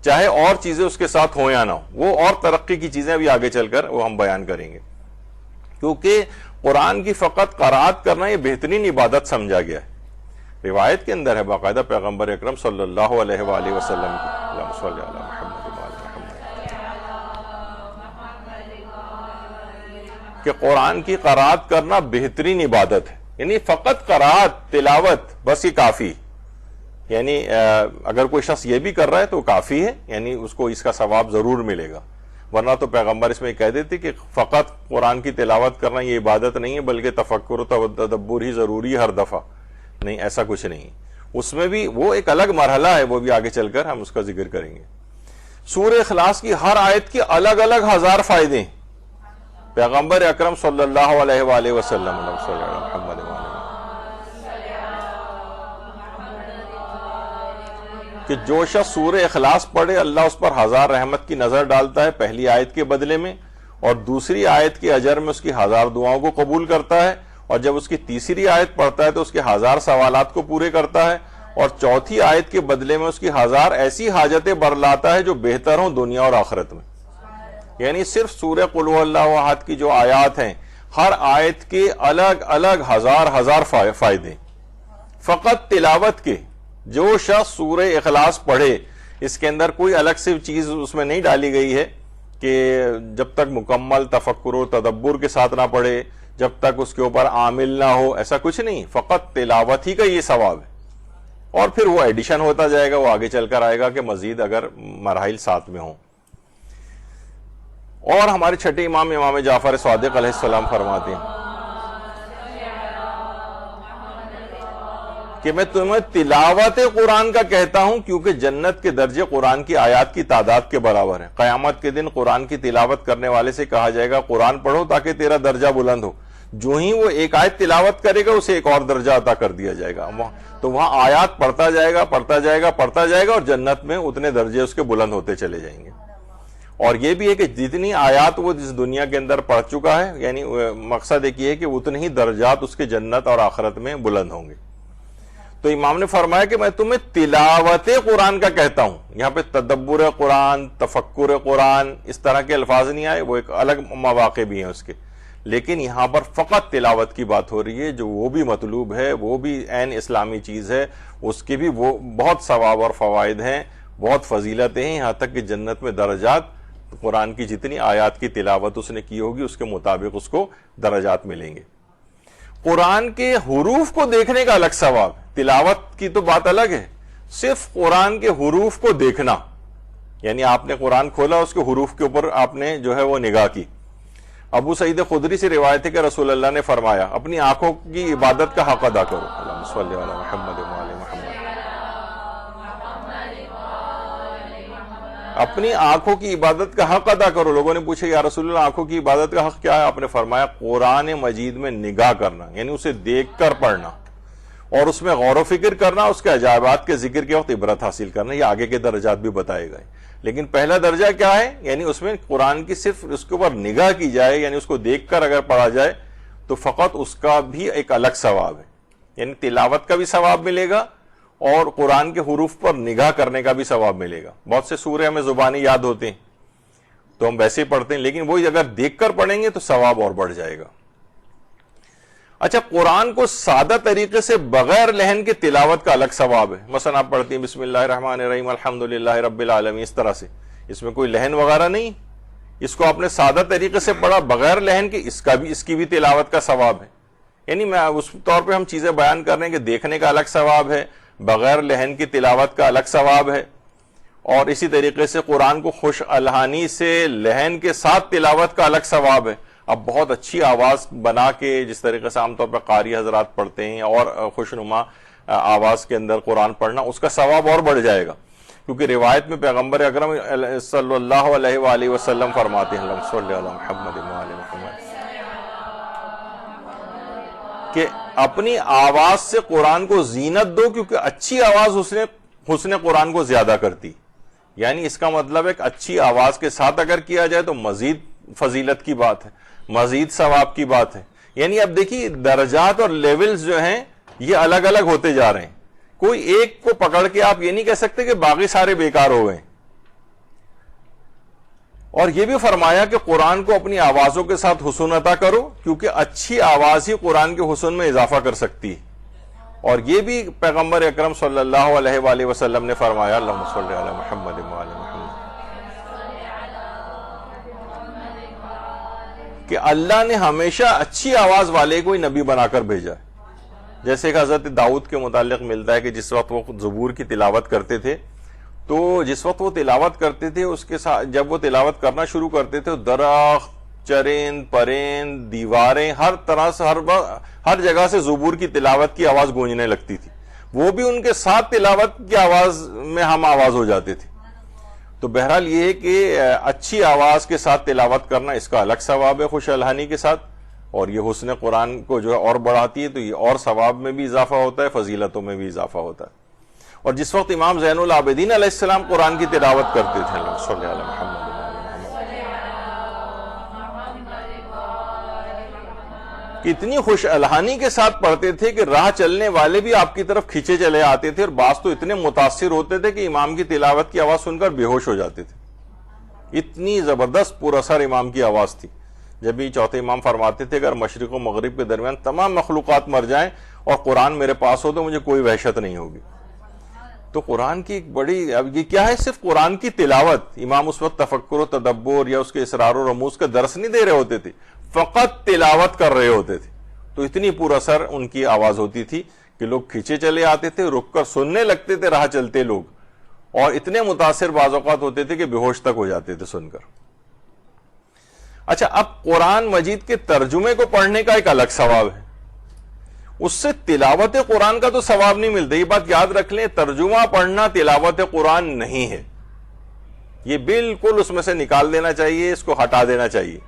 A: چاہے اور چیزیں اس کے ساتھ ہوں یا نہ ہوں، وہ اور ترقی کی چیزیں ابھی آگے چل کر وہ ہم بیان کریں گے، کیونکہ قرآن کی فقط قرات کرنا یہ بہترین عبادت سمجھا گیا ہے۔ روایت کے اندر ہے باقاعدہ پیغمبر اکرم صلی اللہ علیہ وآلہ وسلم کی، اللہم صلی علی محمد کہ قرآن کی قرات کرنا بہترین عبادت ہے، یعنی فقط قرات تلاوت بس یہ کافی، یعنی اگر کوئی شخص یہ بھی کر رہا ہے تو کافی ہے، یعنی اس کو اس کا ثواب ضرور ملے گا، ورنہ تو پیغمبر اس میں کہہ دیتے کہ فقط قرآن کی تلاوت کرنا یہ عبادت نہیں ہے بلکہ تفکر و تدبر ہی ضروری ہے ہر دفعہ، نہیں ایسا کچھ نہیں، اس میں بھی وہ ایک الگ مرحلہ ہے، وہ بھی آگے چل کر ہم اس کا ذکر کریں گے۔ سورہ اخلاص کی ہر آیت کی الگ الگ 1000 فائدے، پیغمبر اکرم صلی اللہ علیہ وآلہ وسلم محمد کہ جو شخص سورہ اخلاص پڑھے اللہ اس پر 1000 رحمت کی نظر ڈالتا ہے پہلی آیت کے بدلے میں، اور دوسری آیت کے اجر میں اس کی 1000 دعاؤں کو قبول کرتا ہے، اور جب اس کی تیسری آیت پڑھتا ہے تو اس کے 1000 سوالات کو پورے کرتا ہے، اور چوتھی آیت کے بدلے میں اس کی 1000 ایسی حاجتیں برلاتا ہے جو بہتر ہوں دنیا اور آخرت میں۔ یعنی صرف سورہ قل هو اللہ احد کی جو آیات ہیں ہر آیت کے الگ الگ 1000 فائدے، فقط تلاوت کے جو شخص سورہ اخلاص پڑھے اس کے اندر کوئی الگ سے چیز اس میں نہیں ڈالی گئی ہے کہ جب تک مکمل تفکر و تدبر کے ساتھ نہ پڑھے، جب تک اس کے اوپر عامل نہ ہو، ایسا کچھ نہیں، فقط تلاوت ہی کا یہ ثواب ہے، اور پھر وہ ایڈیشن ہوتا جائے گا، وہ آگے چل کر آئے گا کہ مزید اگر مراحل ساتھ میں ہوں۔ اور ہمارے چھٹے امام جعفر صادق علیہ السلام فرماتے ہیں کہ میں تمہیں تلاوت قرآن کا کہتا ہوں کیونکہ جنت کے درجے قرآن کی آیات کی تعداد کے برابر ہیں۔ قیامت کے دن قرآن کی تلاوت کرنے والے سے کہا جائے گا قرآن پڑھو تاکہ تیرا درجہ بلند ہو، جو ہی وہ ایک آیت تلاوت کرے گا اسے ایک اور درجہ عطا کر دیا جائے گا، تو وہاں آیات پڑھتا جائے گا اور جنت میں اتنے درجے اس کے بلند ہوتے چلے جائیں گے۔ اور یہ بھی ہے کہ جتنی آیات وہ اس دنیا کے اندر پڑھ چکا ہے، یعنی مقصد ایک یہ ہے کہ اتنے ہی درجات اس کے جنت اور آخرت میں بلند ہوں گے۔ تو امام نے فرمایا کہ میں تمہیں تلاوت قرآن کا کہتا ہوں، یہاں پہ تدبر قرآن، تفکر قرآن اس طرح کے الفاظ نہیں آئے، وہ ایک الگ مواقع بھی ہیں اس کے، لیکن یہاں پر فقط تلاوت کی بات ہو رہی ہے، جو وہ بھی مطلوب ہے، وہ بھی عین اسلامی چیز ہے، اس کے بھی وہ بہت ثواب اور فوائد ہیں، بہت فضیلتیں ہیں، یہاں تک کہ جنت میں درجات قرآن کی جتنی آیات کی تلاوت اس نے کی ہوگی اس کے مطابق اس کو درجات ملیں گے۔ قرآن کے حروف کو دیکھنے کا الگ ثواب، تلاوت کی تو بات الگ ہے، صرف قرآن کے حروف کو دیکھنا، یعنی آپ نے قرآن کھولا، اس کے حروف کے اوپر آپ نے جو ہے وہ نگاہ کی۔ ابو سعید خدری سے روایت ہے کہ رسول اللہ نے فرمایا اپنی آنکھوں کی عبادت کا حق ادا کرو، اللہم صلی علی محمد وعلی محمد، اپنی آنکھوں کی عبادت کا حق ادا کرو۔ لوگوں نے پوچھا یا رسول اللہ آنکھوں کی عبادت کا حق کیا ہے؟ آپ نے فرمایا قرآن مجید میں نگاہ کرنا، یعنی اسے دیکھ کر پڑھنا اور اس میں غور و فکر کرنا، اس کے عجائبات کے ذکر کے وقت عبرت حاصل کرنا۔ یہ آگے کے درجات بھی بتائے گئے، لیکن پہلا درجہ کیا ہے؟ یعنی اس میں قرآن کی صرف اس کے اوپر نگاہ کی جائے، یعنی اس کو دیکھ کر اگر پڑھا جائے تو فقط اس کا بھی ایک الگ ثواب ہے، یعنی تلاوت کا بھی ثواب ملے گا اور قرآن کے حروف پر نگاہ کرنے کا بھی ثواب ملے گا۔ بہت سے سورے ہمیں زبانی یاد ہوتے ہیں تو ہم ویسے پڑھتے ہیں، لیکن وہی اگر دیکھ کر پڑھیں گے تو ثواب اور بڑھ جائے گا۔ اچھا، قرآن کو سادہ طریقے سے بغیر لحن کے تلاوت کا الگ ثواب ہے۔ مثلا آپ پڑھتی ہیں بسم اللہ الرحمن الرحیم الحمدللہ رب العالمین، اس طرح سے، اس میں کوئی لحن وغیرہ نہیں، اس کو آپ نے سادہ طریقے سے پڑھا بغیر لحن کے، اس کی بھی تلاوت کا ثواب ہے۔ یعنی میں اس طور پہ ہم چیزیں بیان کر رہے ہیں کہ دیکھنے کا الگ ثواب ہے، بغیر لحن کی تلاوت کا الگ ثواب ہے، اور اسی طریقے سے قرآن کو خوش الحانی سے لحن کے ساتھ تلاوت کا الگ ثواب ہے۔ اب بہت اچھی آواز بنا کے، جس طریقے سے عام طور پر قاری حضرات پڑھتے ہیں، اور خوشنما آواز کے اندر قرآن پڑھنا، اس کا ثواب اور بڑھ جائے گا، کیونکہ روایت میں پیغمبر اکرم صلی اللہ علیہ وآلہ وسلم فرماتے ہیں اللہم صلی علی محمد وعلی محمد، کہ اپنی آواز سے قرآن کو زینت دو، کیونکہ اچھی آواز حسن قرآن کو زیادہ کرتی۔ یعنی اس کا مطلب ہے کہ اچھی آواز کے ساتھ اگر کیا جائے تو مزید فضیلت کی بات ہے، مزید ثواب کی بات ہے۔ یعنی اب دیکھیے درجات اور لیولز جو ہیں یہ الگ الگ ہوتے جا رہے ہیں، کوئی ایک کو پکڑ کے آپ یہ نہیں کہہ سکتے کہ باقی سارے بیکار ہو گئے۔ اور یہ بھی فرمایا کہ قرآن کو اپنی آوازوں کے ساتھ حسن عطا کرو، کیونکہ اچھی آواز ہی قرآن کے حسن میں اضافہ کر سکتی ہے۔ اور یہ بھی پیغمبر اکرم صلی اللہ علیہ وآلہ وسلم نے فرمایا اللہم صلی علی محمد وعلی محمد، کہ اللہ نے ہمیشہ اچھی آواز والے کو ہی نبی بنا کر بھیجا ہے۔ جیسے کہ حضرت داؤد کے متعلق ملتا ہے کہ جس وقت وہ زبور کی تلاوت کرتے تھے، تو جس وقت وہ تلاوت کرتے تھے اس کے ساتھ جب وہ تلاوت کرنا شروع کرتے تھے، درخت، چرند، پرند، دیواریں، ہر طرح سے ہر جگہ سے زبور کی تلاوت کی آواز گونجنے لگتی تھی، وہ بھی ان کے ساتھ تلاوت کی آواز میں ہم آواز ہو جاتے تھے۔ تو بہرحال یہ ہے کہ اچھی آواز کے ساتھ تلاوت کرنا، اس کا الگ ثواب ہے خوش الحانی کے ساتھ، اور یہ حسن قرآن کو جو ہے اور بڑھاتی ہے، تو یہ اور ثواب میں بھی اضافہ ہوتا ہے، فضیلتوں میں بھی اضافہ ہوتا ہے۔ اور جس وقت امام زین العابدین علیہ السلام قرآن کی تلاوت کرتے تھے، اللہ صلی علی محمد، کتنی خوش الحانی کے ساتھ پڑھتے تھے کہ راہ چلنے والے بھی آپ کی طرف کھینچے چلے آتے تھے، اور بعض تو اتنے متاثر ہوتے تھے کہ امام کی تلاوت کی آواز سن کر بے ہوش ہو جاتے تھے۔ اتنی زبردست پر اثر امام کی آواز تھی۔ جب بھی چوتھے امام فرماتے تھے اگر مشرق و مغرب کے درمیان تمام مخلوقات مر جائیں اور قرآن میرے پاس ہو تو مجھے کوئی وحشت نہیں ہوگی۔ تو قرآن کی ایک بڑی، اب یہ کیا ہے، صرف قرآن کی تلاوت، امام اس وقت تفکر و تدبر یا اس کے اسرار و رموز کا درس نہیں دے رہے ہوتے تھے، فقط تلاوت کر رہے ہوتے تھے، تو اتنی پر اثر ان کی آواز ہوتی تھی کہ لوگ کھینچے چلے آتے تھے، رک کر سننے لگتے تھے راہ چلتے لوگ، اور اتنے متاثر بعض اوقات ہوتے تھے کہ بے ہوش تک ہو جاتے تھے سن کر۔ اچھا، اب قرآن مجید کے ترجمے کو پڑھنے کا ایک الگ ثواب ہے، اس سے تلاوت قرآن کا تو ثواب نہیں ملتا، یہ بات یاد رکھ لیں، ترجمہ پڑھنا تلاوت قرآن نہیں ہے، یہ بالکل اس میں سے نکال دینا چاہیے، اس کو ہٹا دینا چاہیے۔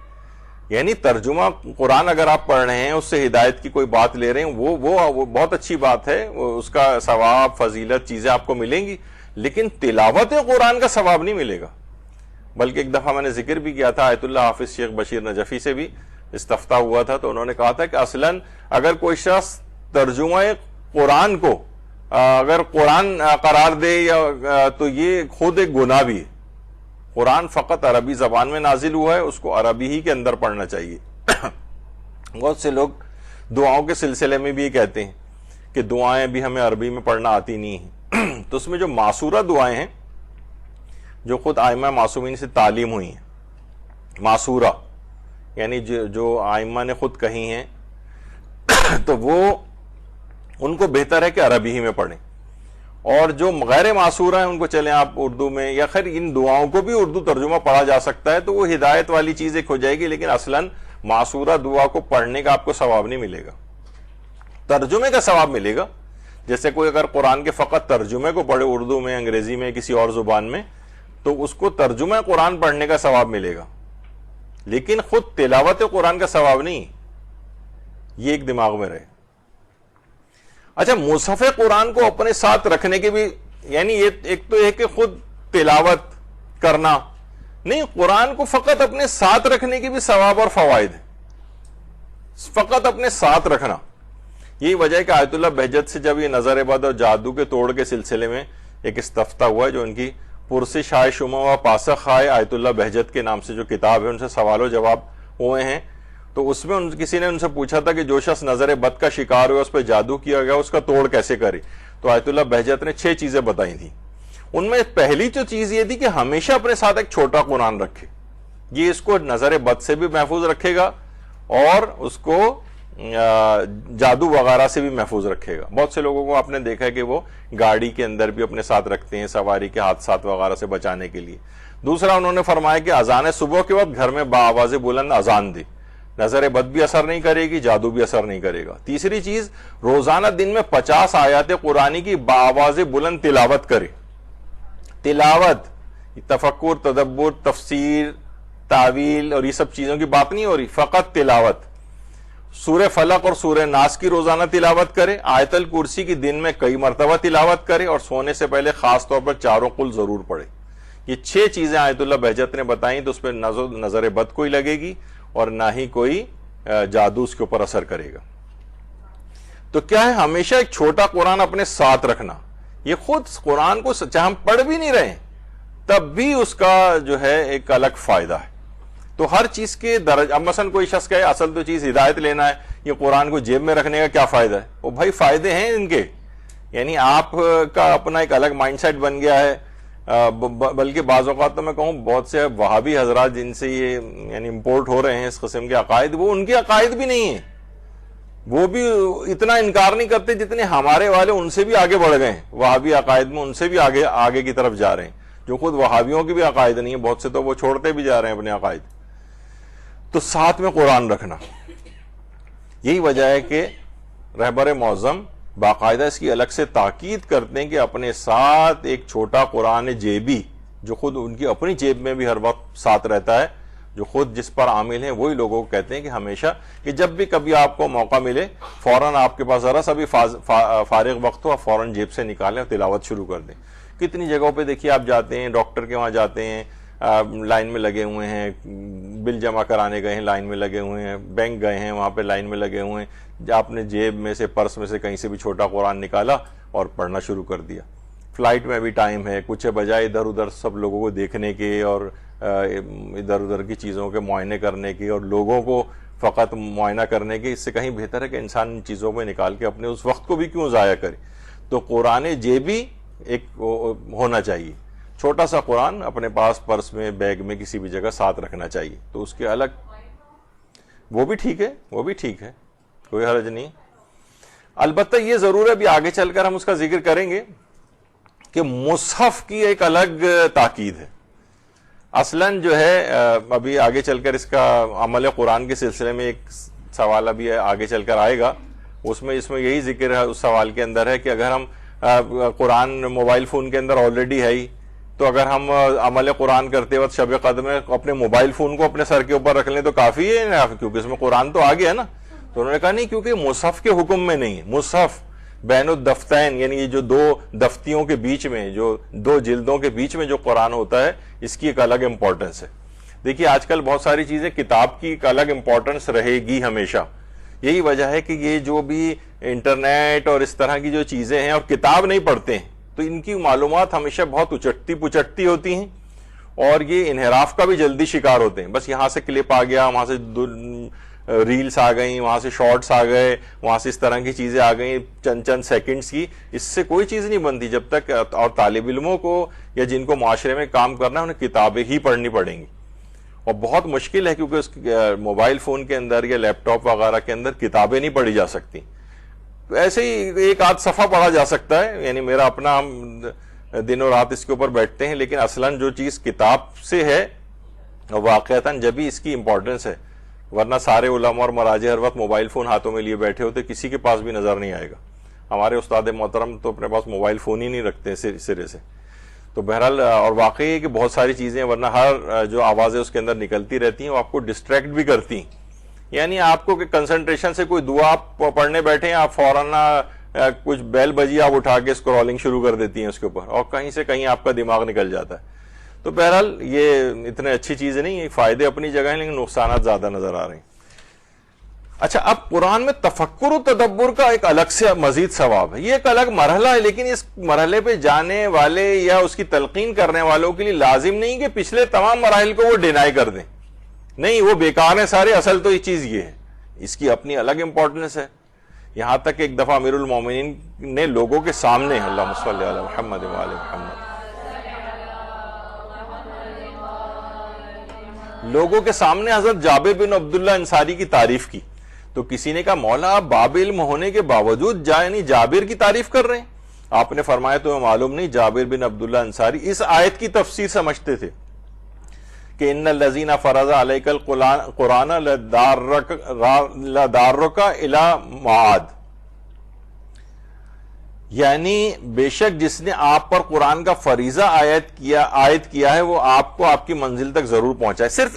A: یعنی ترجمہ قرآن اگر آپ پڑھ رہے ہیں، اس سے ہدایت کی کوئی بات لے رہے ہیں، وہ بہت اچھی بات ہے، اس کا ثواب، فضیلت، چیزیں آپ کو ملیں گی، لیکن تلاوت قرآن کا ثواب نہیں ملے گا۔ بلکہ ایک دفعہ میں نے ذکر بھی کیا تھا، آیت اللہ حافظ شیخ بشیر نجفی سے بھی استفتاء ہوا تھا، تو انہوں نے کہا تھا کہ اصلاً اگر کوئی شخص ترجمہ قرآن کو اگر قرآن قرار دے یا تو یہ خود ایک گناہ بھی ہے۔ قرآن فقط عربی زبان میں نازل ہوا ہے، اس کو عربی ہی کے اندر پڑھنا چاہیے۔ بہت سے لوگ دعاؤں کے سلسلے میں بھی یہ کہتے ہیں کہ دعائیں بھی ہمیں عربی میں پڑھنا آتی نہیں ہیں، تو اس میں جو معصورہ دعائیں ہیں جو خود ائمہ معصومین سے تعلیم ہوئی ہیں، معصورہ یعنی جو ائمہ نے خود کہی ہیں، تو وہ ان کو بہتر ہے کہ عربی ہی میں پڑھیں، اور جو غیر معصورہ ہیں ان کو چلیں آپ اردو میں، یا خیر ان دعاؤں کو بھی اردو ترجمہ پڑھا جا سکتا ہے، تو وہ ہدایت والی چیز ایک ہو جائے گی، لیکن اصلاً معصورہ دعا کو پڑھنے کا آپ کو ثواب نہیں ملے گا، ترجمے کا ثواب ملے گا۔ جیسے کوئی اگر قرآن کے فقط ترجمے کو پڑھے اردو میں، انگریزی میں، کسی اور زبان میں، تو اس کو ترجمہ قرآن پڑھنے کا ثواب ملے گا، لیکن خود تلاوت قرآن کا ثواب نہیں، یہ ایک دماغ میں رہے۔ اچھا، مصحف قرآن کو اپنے ساتھ رکھنے کے بھی، یعنی یہ ایک تو ہے کہ خود تلاوت کرنا نہیں، قرآن کو فقط اپنے ساتھ رکھنے کے بھی ثواب اور فوائد ہیں، فقط اپنے ساتھ رکھنا۔ یہی وجہ ہے کہ آیت اللہ بہجت سے جب یہ نظر بد اور جادو کے توڑ کے سلسلے میں ایک استفتاء ہوا ہے، جو ان کی پرسش آئے شمع و پاسخ آئے آیت اللہ بہجت کے نام سے جو کتاب ہے، ان سے سوال و جواب ہوئے ہیں، تو اس میں کسی نے ان سے پوچھا تھا کہ جو شخص نظر بد کا شکار ہوا، اس پہ جادو کیا گیا، اس کا توڑ کیسے کرے؟ تو آیت اللہ بہجت نے 6 چیزیں بتائی تھیں۔ ان میں پہلی جو چیز یہ تھی کہ ہمیشہ اپنے ساتھ ایک چھوٹا قرآن رکھے، یہ اس کو نظر بد سے بھی محفوظ رکھے گا اور اس کو جادو وغیرہ سے بھی محفوظ رکھے گا۔ بہت سے لوگوں کو آپ نے دیکھا ہے کہ وہ گاڑی کے اندر بھی اپنے ساتھ رکھتے ہیں، سواری کے حادثات وغیرہ سے بچانے کے لیے۔ دوسرا انہوں نے فرمایا کہ اذان صبح کے وقت گھر میں بآواز بلند اذان دے، نظر بد بھی اثر نہیں کرے گی، جادو بھی اثر نہیں کرے گا۔ تیسری چیز، روزانہ دن میں 50 آیات قرآنی کی بآواز بلند تلاوت کرے۔ تلاوت، تفکر، تدبر، تفسیر، تعویل اور یہ سب چیزوں کی بات نہیں ہو رہی، فقط تلاوت۔ سورہ فلق اور سورہ ناس کی روزانہ تلاوت کرے، آیت الکرسی کی دن میں کئی مرتبہ تلاوت کرے، اور سونے سے پہلے خاص طور پر 4 قل ضرور پڑھے۔ یہ 6 چیزیں آیت اللہ بہجت نے بتائیں، تو اس پہ نظر بد کوئی لگے گی اور نہ ہی کوئی جادو اس کے اوپر اثر کرے گا۔ تو کیا ہے، ہمیشہ ایک چھوٹا قرآن اپنے ساتھ رکھنا، یہ خود قرآن کو چاہے ہم پڑھ بھی نہیں رہے تب بھی اس کا جو ہے ایک الگ فائدہ ہے۔ تو ہر چیز کے درجہ، اب مثلا کوئی شخص کہے اصل تو چیز ہدایت لینا ہے، یہ قرآن کو جیب میں رکھنے کا کیا فائدہ ہے؟ وہ بھائی فائدے ہیں ان کے، یعنی آپ کا اپنا ایک الگ مائنڈ سیٹ بن گیا ہے۔ بلکہ بعض اوقات تو میں کہوں بہت سے وہابی حضرات جن سے یہ یعنی امپورٹ ہو رہے ہیں اس قسم کے عقائد، وہ ان کے عقائد بھی نہیں ہیں، وہ بھی اتنا انکار نہیں کرتے جتنے ہمارے والے ان سے بھی آگے بڑھ گئے ہیں، وہابی عقائد میں ان سے بھی آگے کی طرف جا رہے ہیں، جو خود وہابیوں کی بھی عقائد نہیں ہے، بہت سے تو وہ چھوڑتے بھی جا رہے ہیں اپنے عقائد۔ تو ساتھ میں قرآن رکھنا، یہی وجہ ہے کہ رہبر معظم باقاعدہ اس کی الگ سے تاکید کرتے ہیں کہ اپنے ساتھ ایک چھوٹا قرآن جیبی، جو خود ان کی اپنی جیب میں بھی ہر وقت ساتھ رہتا ہے، جو خود جس پر عامل ہیں وہی لوگوں کو کہتے ہیں کہ ہمیشہ کہ جب بھی کبھی آپ کو موقع ملے، فوراً آپ کے پاس ذرا سا بھی فارغ وقت ہو، آپ فوراً جیب سے نکالیں اور تلاوت شروع کر دیں۔ کتنی جگہوں پہ دیکھیے آپ جاتے ہیں، ڈاکٹر کے وہاں جاتے ہیں، لائن میں لگے ہوئے ہیں، بل جمع کرانے گئے ہیں لائن میں لگے ہوئے ہیں، بینک گئے ہیں وہاں پہ لائن میں لگے ہوئے ہیں، آپ نے جیب میں سے، پرس میں سے کہیں سے بھی چھوٹا قرآن نکالا اور پڑھنا شروع کر دیا۔ فلائٹ میں بھی ٹائم ہے، کچھ بجائے ادھر ادھر سب لوگوں کو دیکھنے کے اور ادھر ادھر کی چیزوں کے معائنے کرنے کے اور لوگوں کو فقط معائنہ کرنے کے، اس سے کہیں بہتر ہے کہ انسان ان چیزوں میں نکال کے اپنے اس وقت کو بھی کیوں ضائع کرے۔ تو قرآن جیبی ایک ہونا چاہیے. چھوٹا سا قرآن اپنے پاس پرس میں، بیگ میں، کسی بھی جگہ ساتھ رکھنا چاہیے. تو اس کے الگ وہ بھی ٹھیک ہے، وہ بھی ٹھیک ہے، کوئی حرج نہیں. البتہ یہ ضرور ہے، ابھی آگے چل کر ہم اس کا ذکر کریں گے کہ مصحف کی ایک الگ تاکید ہے. اصلاً جو ہے ابھی آگے چل کر اس کا عمل قرآن کے سلسلے میں ایک سوال ابھی آگے چل کر آئے گا، اس میں یہی ذکر ہے، اس سوال کے اندر ہے کہ اگر ہم قرآن موبائل فون کے اندر آلریڈی ہے ہی، تو اگر ہم عمل قرآن کرتے وقت شب قدر میں اپنے موبائل فون کو اپنے سر کے اوپر رکھ لیں تو کافی ہے، کیونکہ اس میں قرآن تو آ گیا نا. تو انہوں نے کہا نہیں، کیونکہ مصحف کے حکم میں نہیں ہے. مصحف بین الدفتین، یعنی یہ جو دو دفتیوں کے بیچ میں، جو دو جلدوں کے بیچ میں جو قرآن ہوتا ہے، اس کی ایک الگ امپورٹنس ہے. دیکھیے آج کل بہت ساری چیزیں کتاب کی ایک الگ امپورٹنس رہے گی ہمیشہ. یہی وجہ ہے کہ یہ جو بھی انٹرنیٹ اور اس طرح کی جو چیزیں ہیں اور کتاب نہیں پڑھتے ہیں تو ان کی معلومات ہمیشہ بہت اچٹتی پچٹتی ہوتی ہیں، اور یہ انحراف کا بھی جلدی شکار ہوتے ہیں. بس یہاں سے کلپ آ گیا، وہاں سے ریلز آ گئیں، وہاں سے شارٹس آ گئے، وہاں سے اس طرح کی چیزیں آ گئیں چند سیکنڈز کی. اس سے کوئی چیز نہیں بنتی جب تک، اور طالب علموں کو یا جن کو معاشرے میں کام کرنا ہے انہیں کتابیں ہی پڑھنی پڑیں گی. اور بہت مشکل ہے کیونکہ اس موبائل فون کے اندر یا لیپ ٹاپ وغیرہ کے اندر کتابیں نہیں پڑھی جا سکتی. ایسے ہی ایک آدھ صفحہ پڑھا جا سکتا ہے، یعنی میرا اپنا، ہم دن و رات اس کے اوپر بیٹھتے ہیں، لیکن اصلاً جو چیز کتاب سے ہے واقعتاً جبھی اس کی امپورٹنس ہے. ورنہ سارے علماء اور مراجع ہر وقت موبائل فون ہاتھوں میں لیے بیٹھے ہوتے، کسی کے پاس بھی نظر نہیں آئے گا. ہمارے استاد محترم تو اپنے پاس موبائل فون ہی نہیں رکھتے سرے سے. تو بہرحال، اور واقعی ہے کہ بہت ساری چیزیں، ورنہ ہر جو آوازیں اس کے اندر نکلتی رہتی ہیں وہ آپ کو ڈسٹریکٹ بھی کرتی ہیں. یعنی آپ کو کہ کنسنٹریشن سے کوئی دعا آپ پڑھنے بیٹھے ہیں، آپ فوراً کچھ بیل بجی آپ اٹھا کے اسکرولنگ شروع کر دیتی ہیں اس کے اوپر، اور کہیں سے کہیں آپ کا دماغ نکل جاتا ہے. تو بہرحال یہ اتنے اچھی چیزیں نہیں ہیں، فائدے اپنی جگہ ہیں لیکن نقصانات زیادہ نظر آ رہے ہیں. اچھا، اب قرآن میں تفکر و تدبر کا ایک الگ سے مزید ثواب ہے. یہ ایک الگ مرحلہ ہے، لیکن اس مرحلے پہ جانے والے یا اس کی تلقین کرنے والوں کے لیے لازم نہیں کہ پچھلے تمام مراحل کو وہ ڈینائی کر دیں. نہیں، وہ بیکار ہیں سارے. اصل تو یہ چیز یہ ہے، اس کی اپنی الگ امپورٹنس ہے. یہاں تک کہ ایک دفعہ امیر المومنین نے لوگوں کے سامنے، اللہم صلی علی محمد و آل محمد، لوگوں کے سامنے حضرت جابر بن عبداللہ انصاری کی تعریف کی. تو کسی نے کہا مولا آپ باب علم ہونے کے باوجود یعنی جابر کی تعریف کر رہے ہیں؟ آپ نے فرمایا تمہیں معلوم نہیں جابر بن عبداللہ انصاری اس آیت کی تفسیر سمجھتے تھے کہ ان الذین فرض علیک القرآن لدارک الی معاد، یعنی بے شک جس نے آپ پر قرآن کا فریضہ عائد کیا ہے وہ آپ کو آپ کی منزل تک ضرور پہنچائے. صرف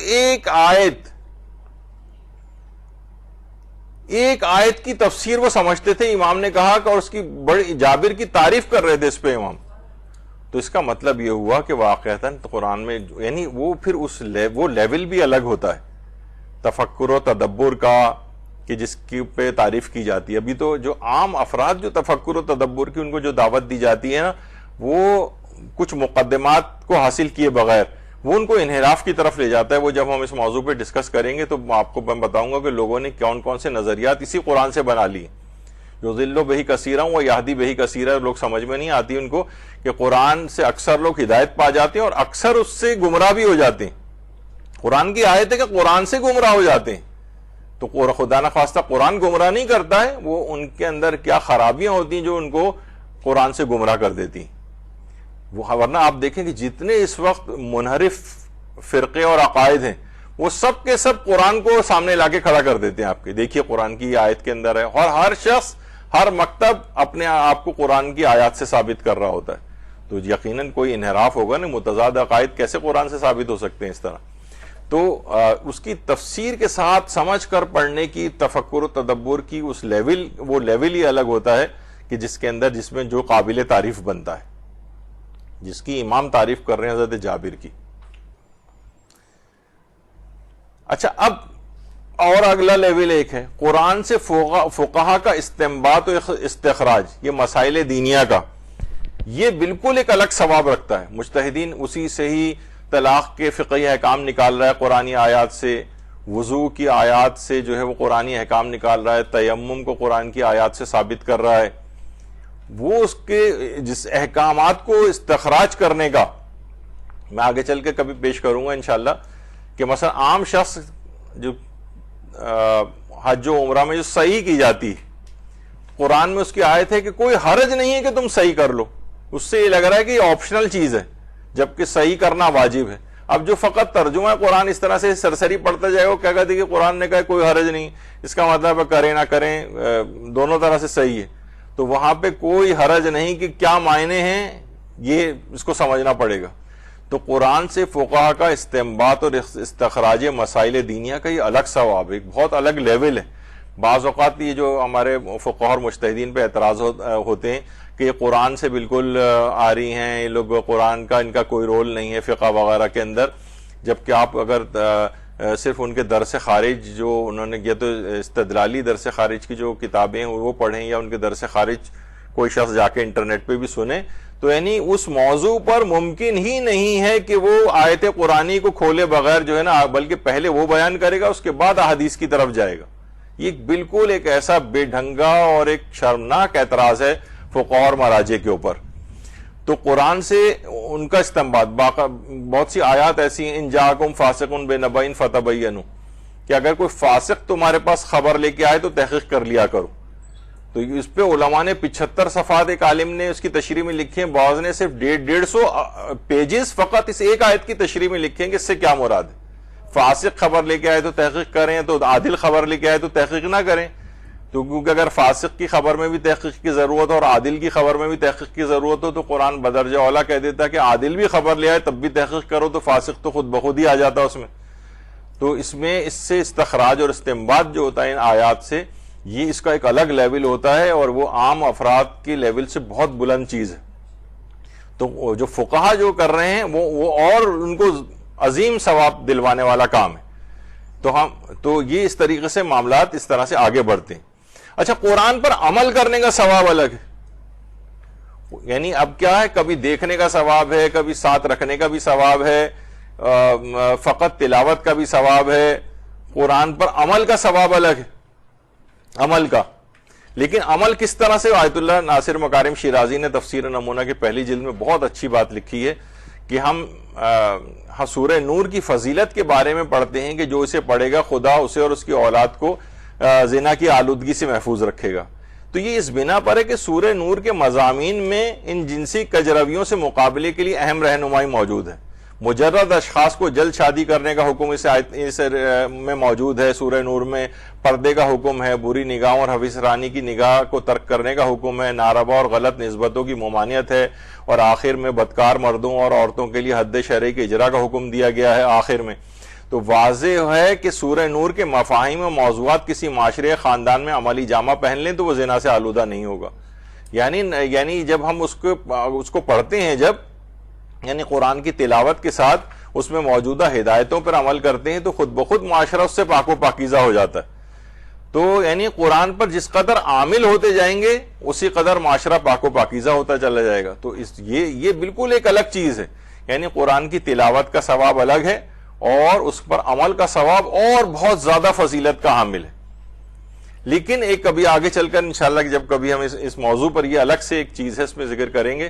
A: ایک آیت کی تفسیر وہ سمجھتے تھے. امام نے کہا کہ اور اس کی بڑی جابر کی تعریف کر رہے تھے اس پہ امام. تو اس کا مطلب یہ ہوا کہ واقعتاً قرآن میں یعنی وہ پھر وہ لیول بھی الگ ہوتا ہے تفکر و تدبر کا کہ جس کی پہ تعریف کی جاتی ہے. ابھی تو جو عام افراد جو تفکر و تدبر کی ان کو جو دعوت دی جاتی ہے نا، وہ کچھ مقدمات کو حاصل کیے بغیر وہ ان کو انحراف کی طرف لے جاتا ہے. وہ جب ہم اس موضوع پہ ڈسکس کریں گے تو آپ کو میں بتاؤں گا کہ لوگوں نے کون کون سے نظریات اسی قرآن سے بنا لی. یضل بہ کثیرا و یہدی بہ کثیرا، لوگ سمجھ میں نہیں آتی ان کو کہ قرآن سے اکثر لوگ ہدایت پا جاتے ہیں اور اکثر اس سے گمراہ بھی ہو جاتے ہیں. قرآن کی آیت ہے کہ قرآن سے گمراہ ہو جاتے ہیں. تو خدا نخواستہ قرآن گمراہ نہیں کرتا ہے، وہ ان کے اندر کیا خرابیاں ہوتی ہیں جو ان کو قرآن سے گمراہ کر دیتی ہیں. ورنہ آپ دیکھیں کہ جتنے اس وقت منحرف فرقے اور عقائد ہیں وہ سب کے سب قرآن کو سامنے لا کے کھڑا کر دیتے ہیں. آپ کے دیکھیے قرآن کی آیت کے اندر ہے، اور ہر شخص ہر مکتب اپنے آپ کو قرآن کی آیات سے ثابت کر رہا ہوتا ہے. تو یقیناً کوئی انحراف ہوگا نا. متضاد عقائد کیسے قرآن سے ثابت ہو سکتے ہیں اس طرح؟ تو اس کی تفسیر کے ساتھ سمجھ کر پڑھنے کی، تفکر و تدبر کی وہ لیول ہی الگ ہوتا ہے کہ جس میں جو قابل تعریف بنتا ہے، جس کی امام تعریف کر رہے ہیں حضرت جابر کی. اچھا، اب اور اگلا لیول ایک ہے قرآن سے فقہا کا استنباط و استخراج، یہ مسائل دینیہ کا، یہ بالکل ایک الگ ثواب رکھتا ہے. مجتہدین اسی سے ہی طلاق کے فقہی احکام نکال رہا ہے قرآنی آیات سے، وضو کی آیات سے جو ہے وہ قرآنی احکام نکال رہا ہے، تیمم کو قرآن کی آیات سے ثابت کر رہا ہے. وہ اس کے جس احکامات کو استخراج کرنے کا میں آگے چل کے کبھی پیش کروں گا انشاءاللہ، کہ مثلا عام شخص جو حج و عمرہ میں جو صحیح کی جاتی ہے، قرآن میں اس کی آیت ہے کہ کوئی حرج نہیں ہے کہ تم صحیح کر لو، اس سے یہ لگ رہا ہے کہ یہ آپشنل چیز ہے جبکہ صحیح کرنا واجب ہے۔ اب جو فقط ترجمہ قرآن اس طرح سے سرسری پڑھتا جائے وہ کیا کہتے کہ قرآن نے کہا کوئی حرج نہیں، اس کا مطلب ہے کریں نہ کریں دونوں طرح سے صحیح ہے، تو وہاں پہ کوئی حرج نہیں کہ کیا معنی ہیں یہ اس کو سمجھنا پڑے گا۔ تو قرآن سے فقہا کا استنباط اور استخراج مسائل دینیہ کا یہ الگ ثواب ہے، ایک بہت الگ لیول ہے۔ بعض اوقات یہ جو ہمارے فقہا اور مجتہدین پہ اعتراض ہوتے ہیں کہ یہ قرآن سے بالکل آ رہی ہیں، یہ لوگ قرآن کا ان کا کوئی رول نہیں ہے فقہ وغیرہ کے اندر، جبکہ آپ اگر صرف ان کے درس خارج جو انہوں نے کیا تو استدلالی درس خارج کی جو کتابیں ہیں وہ پڑھیں یا ان کے درس خارج کوئی شخص جا کے انٹرنیٹ پہ بھی سنے، تو یعنی اس موضوع پر ممکن ہی نہیں ہے کہ وہ آیت قرآنی کو کھولے بغیر جو ہے نا، بلکہ پہلے وہ بیان کرے گا اس کے بعد احادیث کی طرف جائے گا۔ یہ بالکل ایک ایسا بے ڈھنگا اور ایک شرمناک اعتراض ہے فقہا اور مراجع کے اوپر۔ تو قرآن سے ان کا استنباط بہت سی آیات ایسی ہیں، ان جاءکم فاسق بنبأ فتبینوا، کہ اگر کوئی فاسق تمہارے پاس خبر لے کے آئے تو تحقیق کر لیا کرو۔ تو اس پہ علماء نے 75 صفحات ایک عالم نے اس کی تشریح میں لکھی ہیں، بعض نے صرف 150 پیجز فقط اس ایک آیت کی تشریح میں لکھے ہیں کہ اس سے کیا مراد ہے۔ فاسق خبر لے کے آئے تو تحقیق کریں، تو عادل خبر لے کے آئے تو تحقیق نہ کریں، تو کیونکہ اگر فاسق کی خبر میں بھی تحقیق کی ضرورت ہو اور عادل کی خبر میں بھی تحقیق کی ضرورت ہو تو قرآن بدرجہ اولا کہہ دیتا کہ عادل بھی خبر لے آئے تب بھی تحقیق کرو، تو فاسق تو خود بخود ہی آ جاتا اس میں۔ تو اس میں اس سے استخراج اور استنباط جو ہوتا ہے ان آیات سے، یہ اس کا ایک الگ لیول ہوتا ہے اور وہ عام افراد کے لیول سے بہت بلند چیز ہے۔ تو جو فقہا جو کر رہے ہیں وہ اور ان کو عظیم ثواب دلوانے والا کام ہے۔ تو یہ اس طریقے سے معاملات اس طرح سے آگے بڑھتے ہیں۔ اچھا، قرآن پر عمل کرنے کا ثواب الگ ہے، یعنی اب کیا ہے، کبھی دیکھنے کا ثواب ہے، کبھی ساتھ رکھنے کا بھی ثواب ہے، فقط تلاوت کا بھی ثواب ہے، قرآن پر عمل کا ثواب الگ ہے، عمل کا۔ لیکن عمل کس طرح سے، آیت اللہ ناصر مکارم شیرازی نے تفسیر نمونہ کی پہلی جلد میں بہت اچھی بات لکھی ہے کہ ہم سورہ نور کی فضیلت کے بارے میں پڑھتے ہیں کہ جو اسے پڑھے گا خدا اسے اور اس کی اولاد کو زنا کی آلودگی سے محفوظ رکھے گا۔ تو یہ اس بنا پر ہے کہ سورہ نور کے مضامین میں ان جنسی کجرویوں سے مقابلے کے لیے اہم رہنمائی موجود ہے۔ مجرد اشخاص کو جلد شادی کرنے کا حکم اس میں موجود ہے، سورہ نور میں پردے کا حکم ہے، بری نگاہوں اور حویث رانی کی نگاہ کو ترک کرنے کا حکم ہے، ناروا اور غلط نسبتوں کی ممانعت ہے، اور آخر میں بدکار مردوں اور عورتوں کے لیے حد شرعی کے اجرا کا حکم دیا گیا ہے آخر میں۔ تو واضح ہے کہ سورہ نور کے مفاہیم و موضوعات کسی معاشرے خاندان میں عملی جامہ پہن لیں تو وہ زنا سے آلودہ نہیں ہوگا۔ یعنی جب ہم اس کو پڑھتے ہیں، جب یعنی قرآن کی تلاوت کے ساتھ اس میں موجودہ ہدایتوں پر عمل کرتے ہیں تو خود بخود معاشرہ اس سے پاک و پاکیزہ ہو جاتا ہے۔ تو یعنی قرآن پر جس قدر عامل ہوتے جائیں گے اسی قدر معاشرہ پاک و پاکیزہ ہوتا چلا جائے گا۔ تو یہ بالکل ایک الگ چیز ہے، یعنی قرآن کی تلاوت کا ثواب الگ ہے اور اس پر عمل کا ثواب اور بہت زیادہ فضیلت کا حامل ہے۔ لیکن ایک کبھی آگے چل کر انشاءاللہ جب کبھی ہم اس موضوع پر یہ الگ سے ایک چیز ہے اس میں ذکر کریں گے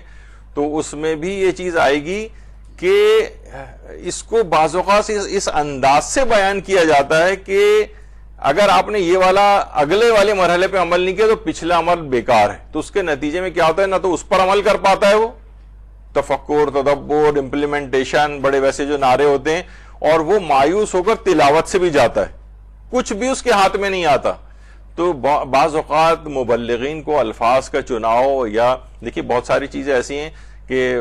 A: تو اس میں بھی یہ چیز آئے گی کہ اس کو بعض اوقات اس انداز سے بیان کیا جاتا ہے کہ اگر آپ نے یہ والا اگلے والے مرحلے پہ عمل نہیں کیا تو پچھلا عمل بیکار ہے۔ تو اس کے نتیجے میں کیا ہوتا ہے، نہ تو اس پر عمل کر پاتا ہے وہ، تفکر، تدبر، امپلیمنٹیشن، بڑے ویسے جو نعرے ہوتے ہیں، اور وہ مایوس ہو کر تلاوت سے بھی جاتا ہے، کچھ بھی اس کے ہاتھ میں نہیں آتا۔ تو بعض اوقات مبلغین کو الفاظ کا چناؤ، یا دیکھیے بہت ساری چیزیں ایسی ہیں کہ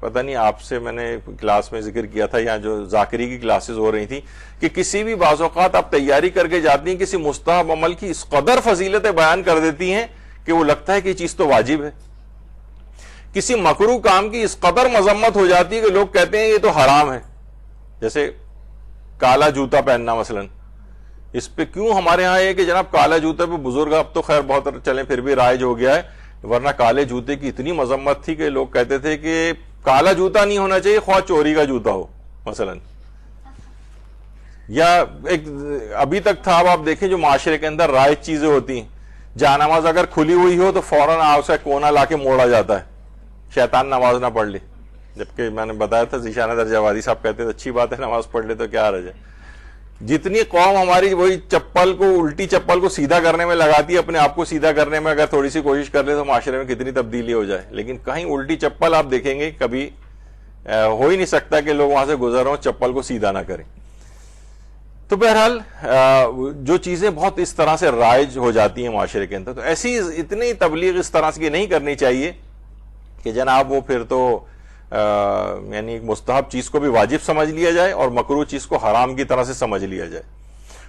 A: پتہ نہیں آپ سے میں نے کلاس میں ذکر کیا تھا یا جو ذاکری کی کلاسز ہو رہی تھی کہ کسی بھی بعض اوقات آپ تیاری کر کے جاتی ہیں، کسی مستحب عمل کی اس قدر فضیلتیں بیان کر دیتی ہیں کہ وہ لگتا ہے کہ یہ چیز تو واجب ہے۔ کسی مکروہ کام کی اس قدر مذمت ہو جاتی ہے کہ لوگ کہتے ہیں یہ تو حرام ہے، جیسے کالا جوتا پہننا مثلا۔ اس پہ کیوں ہمارے ہاں ہے کہ جناب کالا جوتا پہ بزرگ، اب تو خیر بہت چلیں پھر بھی رائج ہو گیا ہے، ورنہ کالے جوتے کی اتنی مذمت تھی کہ لوگ کہتے تھے کہ کالا جوتا نہیں ہونا چاہیے، خواہ چوری کا جوتا ہو مثلا۔ یا ایک ابھی تک تھا، اب آپ دیکھیں جو معاشرے کے اندر رائج چیزیں ہوتی ہیں، جانماز اگر کھلی ہوئی ہو تو فوراً اسے کونا لا کے موڑا جاتا ہے شیطان نماز نہ پڑھ لے، جبکہ میں نے بتایا تھا ذیشان درجہ وادی صاحب کہتے ہیں اچھی بات ہے نماز پڑھ لے تو کیا حرج ہے۔ جتنی قوم ہماری وہی چپل کو، الٹی چپل کو سیدھا کرنے میں لگاتی ہے، اپنے آپ کو سیدھا کرنے میں اگر تھوڑی سی کوشش کر لے تو معاشرے میں کتنی تبدیلی ہو جائے، لیکن کہیں الٹی چپل آپ دیکھیں گے کبھی ہو ہی نہیں سکتا کہ لوگ وہاں سے گزر ہوں چپل کو سیدھا نہ کریں۔ تو بہرحال جو چیزیں بہت اس طرح سے رائج ہو جاتی ہیں معاشرے کے اندر، تو ایسی اتنی تبلیغ اس طرح سے نہیں کرنی چاہیے کہ جناب وہ پھر تو یعنی مستحب چیز کو بھی واجب سمجھ لیا جائے اور مکروہ چیز کو حرام کی طرح سے سمجھ لیا جائے۔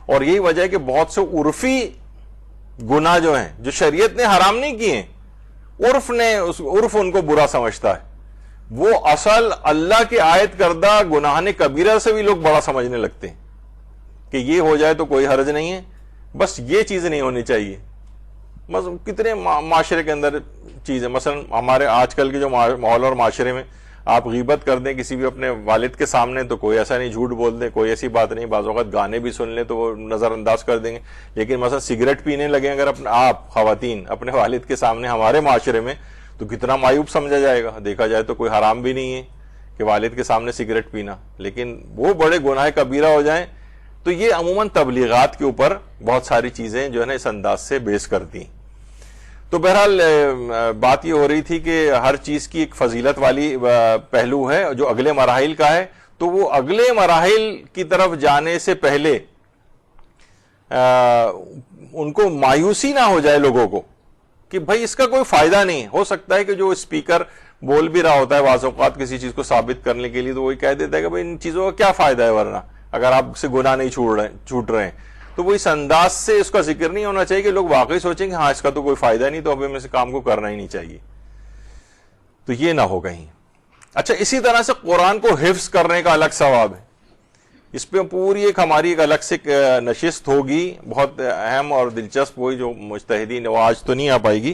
A: اور یہی وجہ ہے کہ بہت سے عرفی گناہ جو ہیں جو شریعت نے حرام نہیں کیے، عرف ان کو برا سمجھتا ہے، وہ اصل اللہ کی عائد کردہ گناہ کبیرہ سے بھی لوگ بڑا سمجھنے لگتے ہیں کہ یہ ہو جائے تو کوئی حرج نہیں ہے، بس یہ چیز نہیں ہونی چاہیے۔ کتنے معاشرے کے اندر چیزیں، مثلا ہمارے آج کل کے جو ماحول اور معاشرے میں آپ غیبت کر دیں کسی بھی اپنے والد کے سامنے تو کوئی ایسا نہیں، جھوٹ بول دیں کوئی ایسی بات نہیں، بعض اوقات گانے بھی سن لیں تو وہ نظر انداز کر دیں گے، لیکن مثلا سگریٹ پینے لگیں اگر آپ خواتین اپنے والد کے سامنے ہمارے معاشرے میں تو کتنا معیوب سمجھا جائے گا۔ دیکھا جائے تو کوئی حرام بھی نہیں ہے کہ والد کے سامنے سگریٹ پینا، لیکن وہ بڑے گناہ کبیرہ ہو جائیں تو یہ عموماً تبلیغات کے اوپر بہت ساری چیزیں جو ہے نا اس انداز سے بیس کرتی ہیں۔ تو بہرحال بات یہ ہو رہی تھی کہ ہر چیز کی ایک فضیلت والی پہلو ہے جو اگلے مراحل کا ہے، تو وہ اگلے مراحل کی طرف جانے سے پہلے ان کو مایوسی نہ ہو جائے لوگوں کو کہ بھائی اس کا کوئی فائدہ نہیں۔ ہو سکتا ہے کہ جو اسپیکر بول بھی رہا ہوتا ہے بعض اوقات کسی چیز کو ثابت کرنے کے لیے تو وہی کہہ دیتا ہے کہ بھائی ان چیزوں کا کیا فائدہ ہے، ورنہ اگر آپ سے گناہ نہیں چھوٹ رہے ہیں تو وہ اس انداز سے اس کا ذکر نہیں ہونا چاہیے کہ لوگ واقعی سوچیں کہ ہاں اس کا تو کوئی فائدہ نہیں تو اب ہمیں اس کام کو کرنا ہی نہیں چاہیے، تو یہ نہ ہو کہیں۔ اچھا، اسی طرح سے قرآن کو حفظ کرنے کا الگ ثواب ہے، اس پہ پوری ایک ہماری ایک الگ سے نشست ہوگی، بہت اہم اور دلچسپ ہوئی جو مجتہدین، وہ آج تو نہیں آ پائے گی،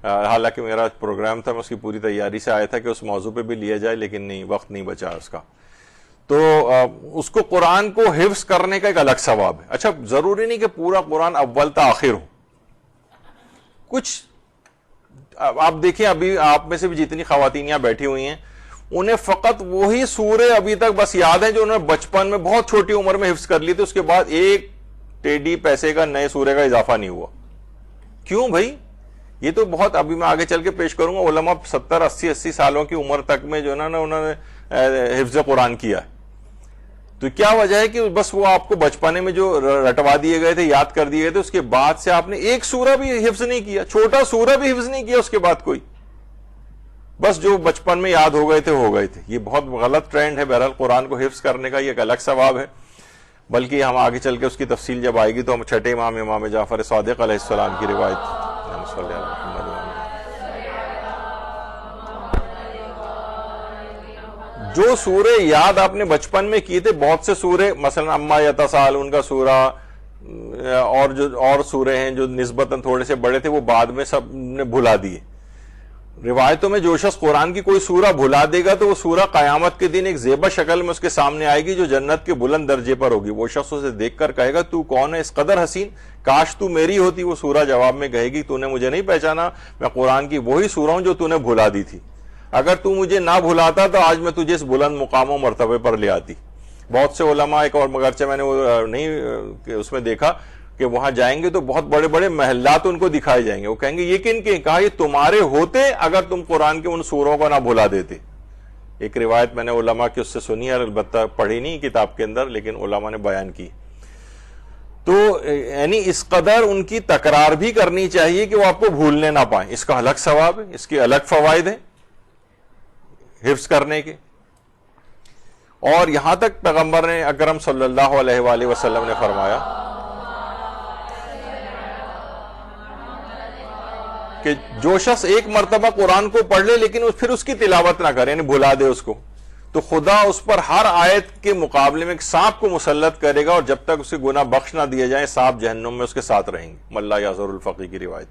A: حالانکہ میرا پروگرام تھا میں اس کی پوری تیاری سے آیا تھا کہ اس موضوع پہ بھی لیا جائے، لیکن نہیں، وقت نہیں بچا اس کا۔ تو اس کو قرآن کو حفظ کرنے کا ایک الگ ثواب ہے۔ اچھا، ضروری نہیں کہ پورا قرآن اول تا آخر ہو، کچھ آپ دیکھیں ابھی آپ میں سے بھی جتنی خواتین یہاں بیٹھی ہوئی ہیں انہیں فقط وہی سورے ابھی تک بس یاد ہیں جو انہوں نے بچپن میں بہت چھوٹی عمر میں حفظ کر لی تھی، اس کے بعد ایک ٹیڈی پیسے کا نئے سورے کا اضافہ نہیں ہوا۔ کیوں بھائی؟ یہ تو بہت ابھی میں آگے چل کے پیش کروں گا، علماء 70-80 سالوں کی عمر تک میں جو ہے نا انہوں نے حفظ قرآن کیا ہے، تو کیا وجہ ہے کہ بس وہ آپ کو بچپنے میں جو رٹوا دیے گئے تھے، یاد کر دیے گئے تھے، اس کے بعد سے آپ نے ایک سورہ بھی حفظ نہیں کیا، چھوٹا سورہ بھی حفظ نہیں کیا اس کے بعد کوئی، بس جو بچپن میں یاد ہو گئے تھے۔ یہ بہت غلط ٹرینڈ ہے۔ بہرحال قرآن کو حفظ کرنے کا یہ ایک الگ ثواب ہے، بلکہ ہم آگے چل کے اس کی تفصیل جب آئے گی تو ہم چھٹے امام جعفر صادق علیہ السلام کی روایت جو سورے یاد آپ نے بچپن میں کیے تھے، بہت سے سورے مثلا اما یتساءلون کا سورہ اور سورے ہیں جو نسبتاً تھوڑے سے بڑے تھے، وہ بعد میں سب نے بھلا دیے۔ روایتوں میں جو شخص قرآن کی کوئی سورہ بھلا دے گا تو وہ سورہ قیامت کے دن ایک زیبا شکل میں اس کے سامنے آئے گی جو جنت کے بلند درجے پر ہوگی۔ وہ شخص اسے دیکھ کر کہے گا تو کون ہے اس قدر حسین، کاش تو میری ہوتی۔ وہ سورہ جواب میں کہے گی تو نے مجھے نہیں پہچانا، میں قرآن کی وہی سورہ ہوں جو تو نے بھلا دی تھی، اگر تو مجھے نہ بھلاتا تو آج میں تجھے اس بلند مقام و مرتبے پر لے آتی۔ بہت سے علماء، ایک اور مگرچہ میں نے وہ نہیں اس میں دیکھا کہ وہاں جائیں گے تو بہت بڑے بڑے محلات ان کو دکھائے جائیں گے، وہ کہیں گے یہ کن کے؟ کہا یہ تمہارے ہوتے اگر تم قرآن کے ان سوروں کو نہ بھلا دیتے۔ ایک روایت میں نے علماء کی اس سے سنی ہے، البتہ پڑھی نہیں کتاب کے اندر، لیکن علماء نے بیان کی۔ تو یعنی اس قدر ان کی تکرار بھی کرنی چاہیے کہ وہ آپ کو بھولنے نہ پائیں۔ اس کا الگ ثواب ہے، اس کے الگ فوائد ہیں حفظ کرنے کے۔ اور یہاں تک پیغمبر نے اکرم صلی اللہ علیہ وآلہ وسلم نے فرمایا کہ جو شخص ایک مرتبہ قرآن کو پڑھ لے لیکن پھر اس کی تلاوت نہ کرے، یعنی بھلا دے اس کو، تو خدا اس پر ہر آیت کے مقابلے میں ایک سانپ کو مسلط کرے گا، اور جب تک اسے گناہ بخش نہ دیا جائے سانپ جہنم میں اس کے ساتھ رہیں گے۔ ملا یعذر الفقی کی روایت۔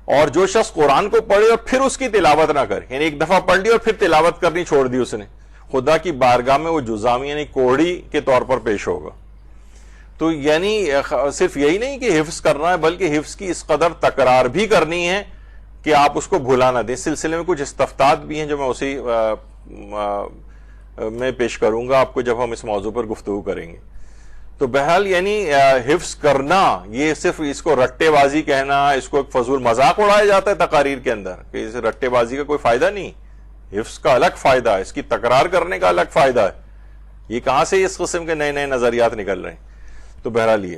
A: اور جو شخص قرآن کو پڑھے اور پھر اس کی تلاوت نہ کرے، یعنی ایک دفعہ پڑھ لی اور پھر تلاوت کرنی چھوڑ دی اس نے، خدا کی بارگاہ میں وہ جزامی یعنی کوڑی کے طور پر پیش ہوگا۔ تو یعنی صرف یہی نہیں کہ حفظ کرنا ہے، بلکہ حفظ کی اس قدر تکرار بھی کرنی ہے کہ آپ اس کو بھلا نہ دیں. اس سلسلے میں کچھ استفتات بھی ہیں جو میں اسی میں پیش کروں گا آپ کو جب ہم اس موضوع پر گفتگو کریں گے. تو بہرحال یعنی حفظ کرنا، یہ صرف اس کو رٹے بازی کہنا، اس کو ایک فضول مذاق اڑایا جاتا ہے تقاریر کے اندر کہ اس رٹے بازی کا کوئی فائدہ نہیں. حفظ کا الگ فائدہ ہے، اس کی تکرار کرنے کا الگ فائدہ ہے. یہ کہاں سے اس قسم کے نئے نئے نظریات نکل رہے ہیں؟ تو بہرحال یہ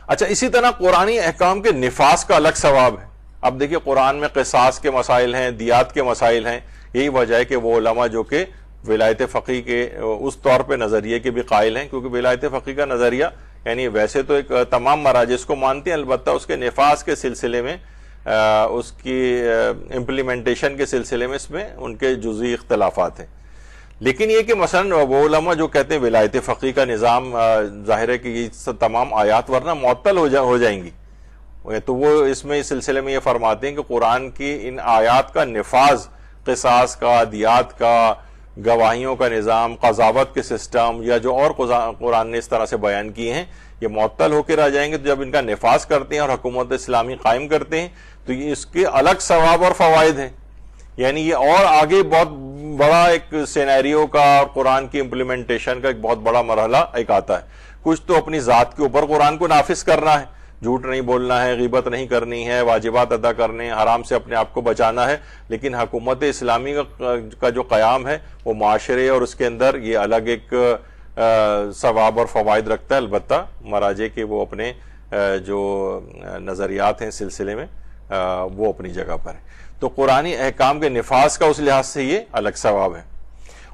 A: اچھا. اسی طرح قرآنی احکام کے نفاذ کا الگ ثواب ہے. اب دیکھیے قرآن میں قصاص کے مسائل ہیں، دیات کے مسائل ہیں. یہی وجہ ہے کہ وہ علماء جو کہ ولایت فقی کے اس طور پہ نظریے کے بھی قائل ہیں، کیونکہ ولایت فقی کا نظریہ یعنی ویسے تو ایک تمام مراجع اس کو مانتے ہیں، البتہ اس کے نفاذ کے سلسلے میں، اس کی امپلیمنٹیشن کے سلسلے میں اس میں ان کے جزئی اختلافات ہیں. لیکن یہ کہ مثلا وہ علماء جو کہتے ہیں ولایت فقی کا نظام ظاہر ہے کہ یہ تمام آیات ورنہ معطل ہو جائیں گی، تو وہ اس میں اس سلسلے میں یہ فرماتے ہیں کہ قرآن کی ان آیات کا نفاذ، قصاص کا، دیات کا، گواہیوں کا نظام، قضاوت کے سسٹم، یا جو اور قرآن نے اس طرح سے بیان کیے ہیں، یہ معطل ہو کے رہ جائیں گے. تو جب ان کا نفاذ کرتے ہیں اور حکومت اسلامی قائم کرتے ہیں تو یہ اس کے الگ ثواب اور فوائد ہیں. یعنی یہ اور آگے بہت بڑا ایک سینیریو کا اور قرآن کی امپلیمنٹیشن کا ایک بہت بڑا مرحلہ ایک آتا ہے. کچھ تو اپنی ذات کے اوپر قرآن کو نافذ کرنا ہے، جھوٹ نہیں بولنا ہے، غیبت نہیں کرنی ہے، واجبات ادا کرنے ہیں، حرام سے اپنے آپ کو بچانا ہے. لیکن حکومت اسلامی کا جو قیام ہے وہ معاشرے اور اس کے اندر یہ الگ ایک ثواب اور فوائد رکھتا ہے. البتہ مراجع کے وہ اپنے جو نظریات ہیں اس سلسلے میں وہ اپنی جگہ پر ہیں. تو قرآنی احکام کے نفاذ کا اس لحاظ سے یہ الگ ثواب ہے.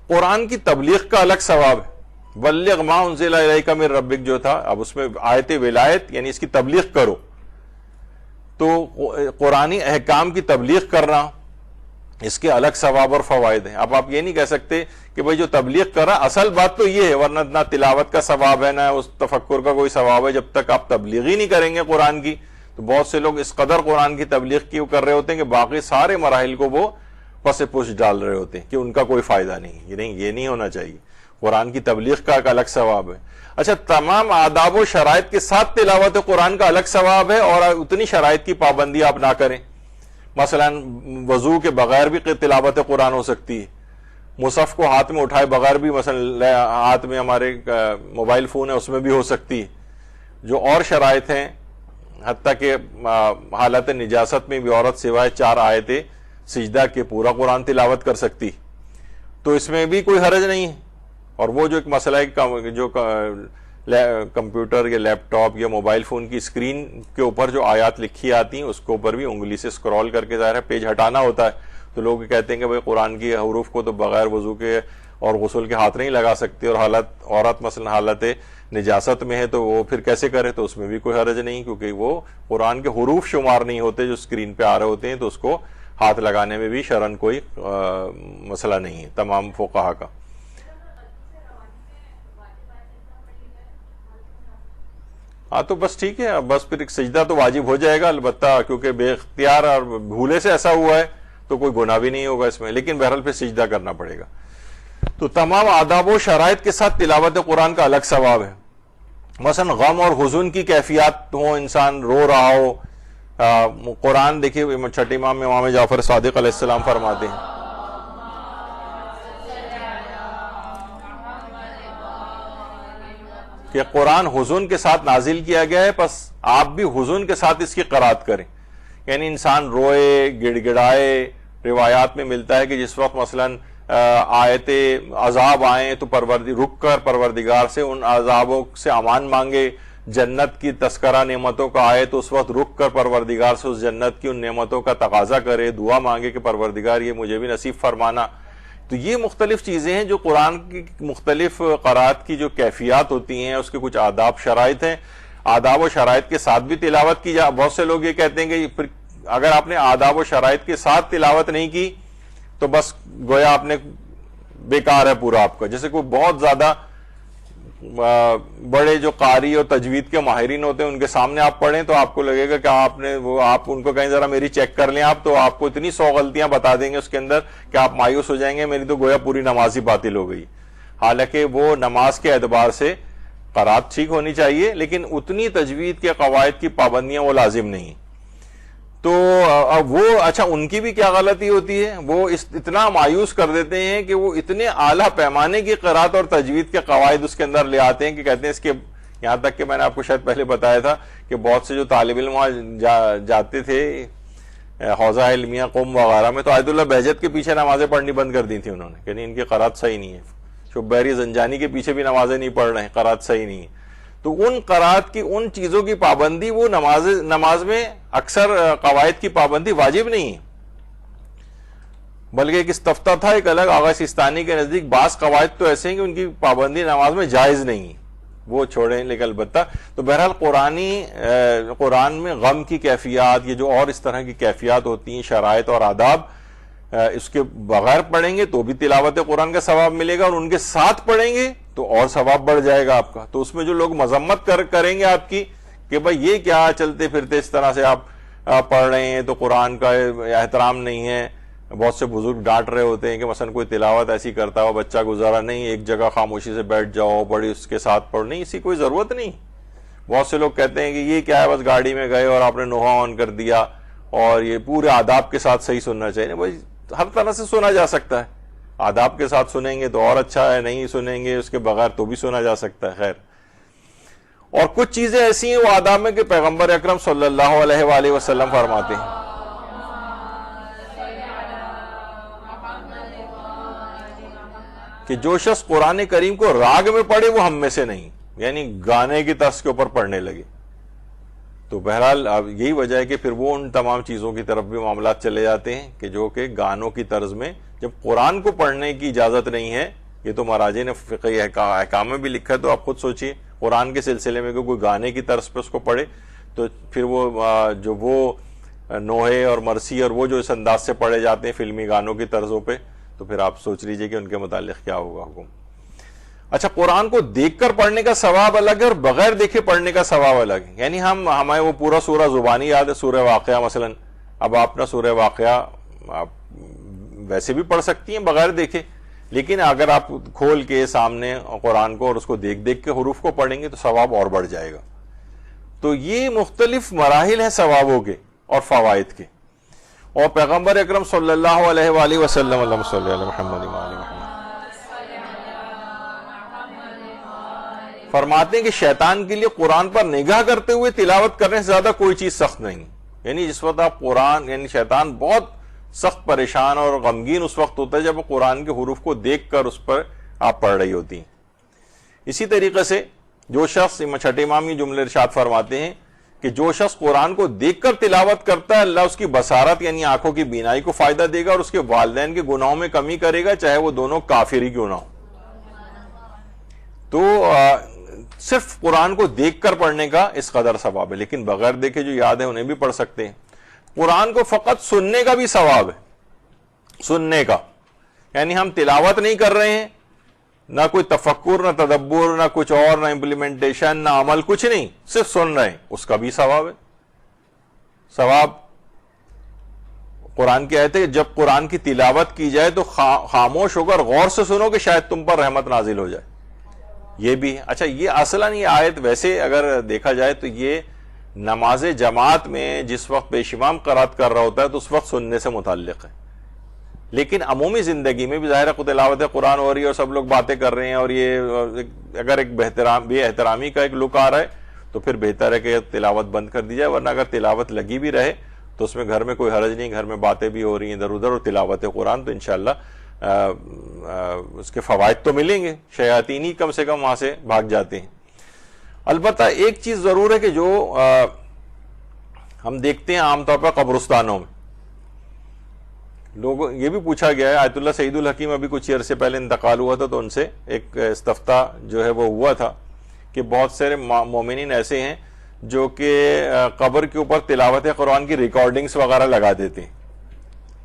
A: قرآن کی تبلیغ کا الگ ثواب ہے. بلغ ما انزل الیک من ربک جو تھا، اب اس میں آیت ولایت یعنی اس کی تبلیغ کرو. تو قرآنی احکام کی تبلیغ کرنا، اس کے الگ ثواب اور فوائد ہیں. اب آپ یہ نہیں کہہ سکتے کہ بھئی جو تبلیغ کر رہا، اصل بات تو یہ ہے، ورنہ نہ تلاوت کا ثواب ہے نہ اس تفکر کا کوئی ثواب ہے جب تک آپ تبلیغ ہی نہیں کریں گے قرآن کی. تو بہت سے لوگ اس قدر قرآن کی تبلیغ کیوں کر رہے ہوتے ہیں کہ باقی سارے مراحل کو وہ پس پش ڈال رہے ہوتے ہیں کہ ان کا کوئی فائدہ نہیں. یہ نہیں ہونا چاہیے. قرآن کی تبلیغ کا ایک الگ ثواب ہے. اچھا، تمام آداب و شرائط کے ساتھ تلاوت قرآن کا الگ ثواب ہے، اور اتنی شرائط کی پابندی آپ نہ کریں. مثلا وضو کے بغیر بھی تلاوت قرآن ہو سکتی ہے. مصحف کو ہاتھ میں اٹھائے بغیر بھی، مثلا ہاتھ میں ہمارے موبائل فون ہے اس میں بھی ہو سکتی ہے. جو اور شرائط ہیں، حتیٰ کہ حالت نجاست میں بھی عورت سوائے 4 آیتیں سجدہ کے پورا قرآن تلاوت کر سکتی. تو اس میں بھی کوئی حرج نہیں ہے. اور وہ جو ایک مسئلہ ہے جو کمپیوٹر یا لیپ ٹاپ یا موبائل فون کی اسکرین کے اوپر جو آیات لکھی آتی ہیں اس کے اوپر بھی انگلی سے اسکرول کر کے ظاہر ہے پیج ہٹانا ہوتا ہے. تو لوگ کہتے ہیں کہ بھئی قرآن کی حروف کو تو بغیر وضو کے اور غسل کے ہاتھ نہیں لگا سکتے، اور عورت مثلا حالت نجاست میں ہے تو وہ پھر کیسے کرے؟ تو اس میں بھی کوئی حرج نہیں، کیونکہ وہ قرآن کے حروف شمار نہیں ہوتے جو اسکرین پہ آ رہے ہوتے ہیں، تو اس کو ہاتھ لگانے میں بھی شرعاً کوئی مسئلہ نہیں ہے تمام فقہا کا. ہاں تو بس ٹھیک ہے، بس پھر ایک سجدہ تو واجب ہو جائے گا، البتہ کیونکہ بے اختیار اور بھولے سے ایسا ہوا ہے تو کوئی گناہ بھی نہیں ہوگا اس میں، لیکن بہرحال پھر سجدہ کرنا پڑے گا. تو تمام آداب و شرائط کے ساتھ تلاوت قرآن کا الگ ثواب ہے. مثلا غم اور حزن کی کیفیات ہو، انسان رو رہا ہو، قرآن دیکھیے چھٹے امام میں امام جعفر صادق علیہ السلام فرماتے ہیں کہ قرآن حزن کے ساتھ نازل کیا گیا ہے، پس آپ بھی حزن کے ساتھ اس کی قرات کریں. یعنی انسان روئے، گڑ گڑائے. روایات میں ملتا ہے کہ جس وقت مثلا آیت عذاب آئیں تو رک کر پروردگار سے ان عذابوں سے امان مانگے. جنت کی تذکرہ نعمتوں کا آئے تو اس وقت رک کر پروردگار سے اس جنت کی ان نعمتوں کا تقاضا کرے، دعا مانگے کہ پروردگار یہ مجھے بھی نصیب فرمانا. تو یہ مختلف چیزیں ہیں جو قرآن کی مختلف قرات کی جو کیفیات ہوتی ہیں، اس کے کچھ آداب شرائط ہیں. آداب و شرائط کے ساتھ بھی تلاوت کی جائے. بہت سے لوگ یہ کہتے ہیں کہ پھر اگر آپ نے آداب و شرائط کے ساتھ تلاوت نہیں کی تو بس گویا آپ نے بیکار ہے پورا آپ کا. جیسے کوئی بہت زیادہ بڑے جو قاری اور تجوید کے ماہرین ہوتے ہیں ان کے سامنے آپ پڑھیں تو آپ کو لگے گا کہ آپ ان کو کہیں ذرا میری چیک کر لیں آپ، تو آپ کو اتنی 100 غلطیاں بتا دیں گے اس کے اندر کہ آپ مایوس ہو جائیں گے، میری تو گویا پوری نماز ہی باطل ہو گئی. حالانکہ وہ نماز کے اعتبار سے قرات ٹھیک ہونی چاہیے لیکن اتنی تجوید کے قواعد کی پابندیاں وہ لازم نہیں. تو وہ اچھا ان کی بھی کیا غلطی ہوتی ہے, وہ اتنا مایوس کر دیتے ہیں کہ وہ اتنے اعلیٰ پیمانے کی قرات اور تجوید کے قواعد اس کے اندر لے آتے ہیں کہ کہتے ہیں اس کے, یہاں تک کہ میں نے آپ کو شاید پہلے بتایا تھا کہ بہت سے جو طالب علم وہاں جاتے تھے حوزہ علمیہ قوم وغیرہ میں, تو آیت اللہ بہجت کے پیچھے نمازیں پڑھنی بند کر دی تھی انہوں نے, یعنی ان کی قرات صحیح نہیں ہے. شبیری زنجانی کے پیچھے بھی نمازیں نہیں پڑھ رہے ہیں, قرات صحیح نہیں ہے. تو ان قرات کی ان چیزوں کی پابندی, وہ نماز میں اکثر قواعد کی پابندی واجب نہیں ہے, بلکہ ایک استفتاء تھا ایک الگ آغا سیستانی کے نزدیک بعض قواعد تو ایسے ہیں کہ ان کی پابندی نماز میں جائز نہیں ہے, وہ چھوڑیں. لیکن البتہ تو بہرحال قرآن میں غم کی کیفیات, یہ جو اور اس طرح کی کیفیات ہوتی ہیں, شرائط اور آداب, اس کے بغیر پڑھیں گے تو بھی تلاوت قرآن کا ثواب ملے گا, اور ان کے ساتھ پڑھیں گے تو اور ثواب بڑھ جائے گا آپ کا. تو اس میں جو لوگ مذمت کریں گے آپ کی کہ بھائی یہ کیا چلتے پھرتے اس طرح سے آپ پڑھ رہے ہیں, تو قرآن کا احترام نہیں ہے. بہت سے بزرگ ڈانٹ رہے ہوتے ہیں کہ مثلا کوئی تلاوت ایسی کرتا ہو, بچہ گزارا نہیں, ایک جگہ خاموشی سے بیٹھ جاؤ, بڑی اس کے ساتھ پڑھ, نہیں, اسی کوئی ضرورت نہیں. بہت سے لوگ کہتے ہیں کہ یہ کیا ہے, بس گاڑی میں گئے اور آپ نے نوحہ آن کر دیا اور یہ پورے آداب کے ساتھ صحیح سننا چاہیے. بھائی ہر طرح سے سنا جا سکتا ہے, آداب کے ساتھ سنیں گے تو اور اچھا ہے, نہیں سنیں گے اس کے بغیر تو بھی سنا جا سکتا ہے. خیر, اور کچھ چیزیں ایسی ہیں وہ آداب میں کہ پیغمبر اکرم صلی اللہ علیہ وآلہ وسلم فرماتے ہیں کہ جو شخص قرآن کریم کو راگ میں پڑھے وہ ہم میں سے نہیں, یعنی گانے کی طرز کے اوپر پڑھنے لگے. تو بہرحال اب یہی وجہ ہے کہ پھر وہ ان تمام چیزوں کی طرف بھی معاملات چلے جاتے ہیں کہ جو کہ گانوں کی طرز میں, جب قرآن کو پڑھنے کی اجازت نہیں ہے. یہ تو مراجع نے فقہی احکام میں بھی لکھا ہے, تو آپ خود سوچئے قرآن کے سلسلے میں کوئی گانے کی طرز پہ اس کو پڑھے تو پھر وہ نوحے اور مرثی اور وہ جو اس انداز سے پڑھے جاتے ہیں فلمی گانوں کی طرزوں پہ, تو پھر آپ سوچ لیجئے کہ ان کے متعلق کیا ہوگا حکم. اچھا, قرآن کو دیکھ کر پڑھنے کا ثواب الگ ہے اور بغیر دیکھے پڑھنے کا ثواب الگ ہے. یعنی ہمیں وہ پورا سورہ زبانی یاد ہے, سورہ واقعہ مثلا, اب آپ نے سورہ واقعہ آپ ویسے بھی پڑھ سکتی ہیں بغیر دیکھے, لیکن اگر آپ کھول کے سامنے قرآن کو اور اس کو دیکھ کے حروف کو پڑھیں گے تو ثواب اور بڑھ جائے گا. تو یہ مختلف مراحل ہیں ثوابوں کے اور فوائد کے. اور پیغمبر اکرم صلی اللہ علیہ وآلہ وسلم, اللہم صلی علی محمد وآل محمد, فرماتے ہیں کہ شیطان کے لیے قرآن پر نگاہ کرتے ہوئے تلاوت کرنے سے زیادہ کوئی چیز سخت نہیں. یعنی جس وقت آپ قرآن, یعنی شیطان بہت سخت پریشان اور غمگین اس وقت ہوتا ہے جب قرآن کے حروف کو دیکھ کر اس پر آپ پڑھ رہی ہوتی ہیں. اسی طریقے سے جو شخص, چھٹے امام یہ جملے ارشاد فرماتے ہیں کہ جو شخص قرآن کو دیکھ کر تلاوت کرتا ہے اللہ اس کی بصارت یعنی آنکھوں کی بینائی کو فائدہ دے گا اور اس کے والدین کے گناہوں میں کمی کرے گا, چاہے وہ دونوں کافر ہی کیوں نہ ہو. تو صرف قرآن کو دیکھ کر پڑھنے کا اس قدر ثواب ہے, لیکن بغیر دیکھے جو یاد ہے انہیں بھی پڑھ سکتے ہیں. قرآن کو فقط سننے کا بھی ثواب ہے, سننے کا, یعنی ہم تلاوت نہیں کر رہے ہیں, نہ کوئی تفکر, نہ تدبر, نہ کچھ اور, نہ امپلیمنٹیشن, نہ عمل, کچھ نہیں, صرف سن رہے ہیں, اس کا بھی ثواب ہے. ثواب قرآن کی آیت ہے کہ جب قرآن کی تلاوت کی جائے تو خاموش ہو کر غور سے سنو کہ شاید تم پر رحمت نازل ہو جائے. یہ بھی اچھا, یہ اصلاً یہ آیت ویسے اگر دیکھا جائے تو یہ نماز جماعت میں جس وقت پیش امام قرات کر رہا ہوتا ہے تو اس وقت سننے سے متعلق ہے, لیکن عمومی زندگی میں بھی ظاہر ہے تلاوت قرآن ہو رہی ہے اور سب لوگ باتیں کر رہے ہیں اور یہ اگر ایک بے احترامی کا ایک لک آ رہا ہے تو پھر بہتر ہے کہ تلاوت بند کر دی جائے, ورنہ اگر تلاوت لگی بھی رہے تو اس میں گھر میں کوئی حرج نہیں, گھر میں باتیں بھی ہو رہی ہیں ادھر ادھر اور تلاوت قرآن, تو انشاءاللہ اس کے فوائد تو ملیں گے, شیاطین ہی کم سے کم وہاں سے بھاگ جاتے ہیں. البتہ ایک چیز ضرور ہے کہ جو ہم دیکھتے ہیں عام طور پر قبرستانوں میں لوگوں, یہ بھی پوچھا گیا ہے, آیت اللہ سعید الحکیم ابھی کچھ عرصے پہلے انتقال ہوا تھا تو ان سے ایک استفتاء جو ہے وہ ہوا تھا کہ بہت سارے مومنین ایسے ہیں جو کہ قبر کے اوپر تلاوت قرآن کی ریکارڈنگز وغیرہ لگا دیتے ہیں,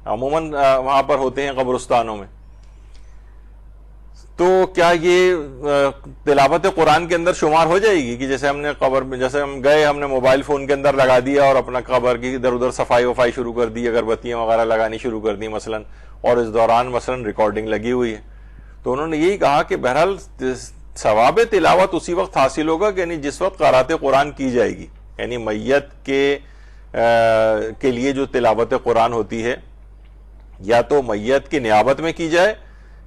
A: عموماً وہاں پر ہوتے ہیں قبرستانوں میں. تو کیا یہ تلاوت قرآن کے اندر شمار ہو جائے گی کہ جیسے ہم نے قبر میں, جیسے ہم گئے, ہم نے موبائل فون کے اندر لگا دیا اور اپنا قبر کی ادھر ادھر صفائی وفائی شروع کر دی, اگربتیاں وغیرہ لگانی شروع کر دی مثلا, اور اس دوران مثلا ریکارڈنگ لگی ہوئی ہے, تو انہوں نے یہی کہا کہ بہرحال ثواب تلاوت اسی وقت حاصل ہوگا کہ یعنی جس وقت قرات قرآن کی جائے گی، یعنی میت کے لیے جو تلاوت قرآن ہوتی ہے یا تو میت کی نیابت میں کی جائے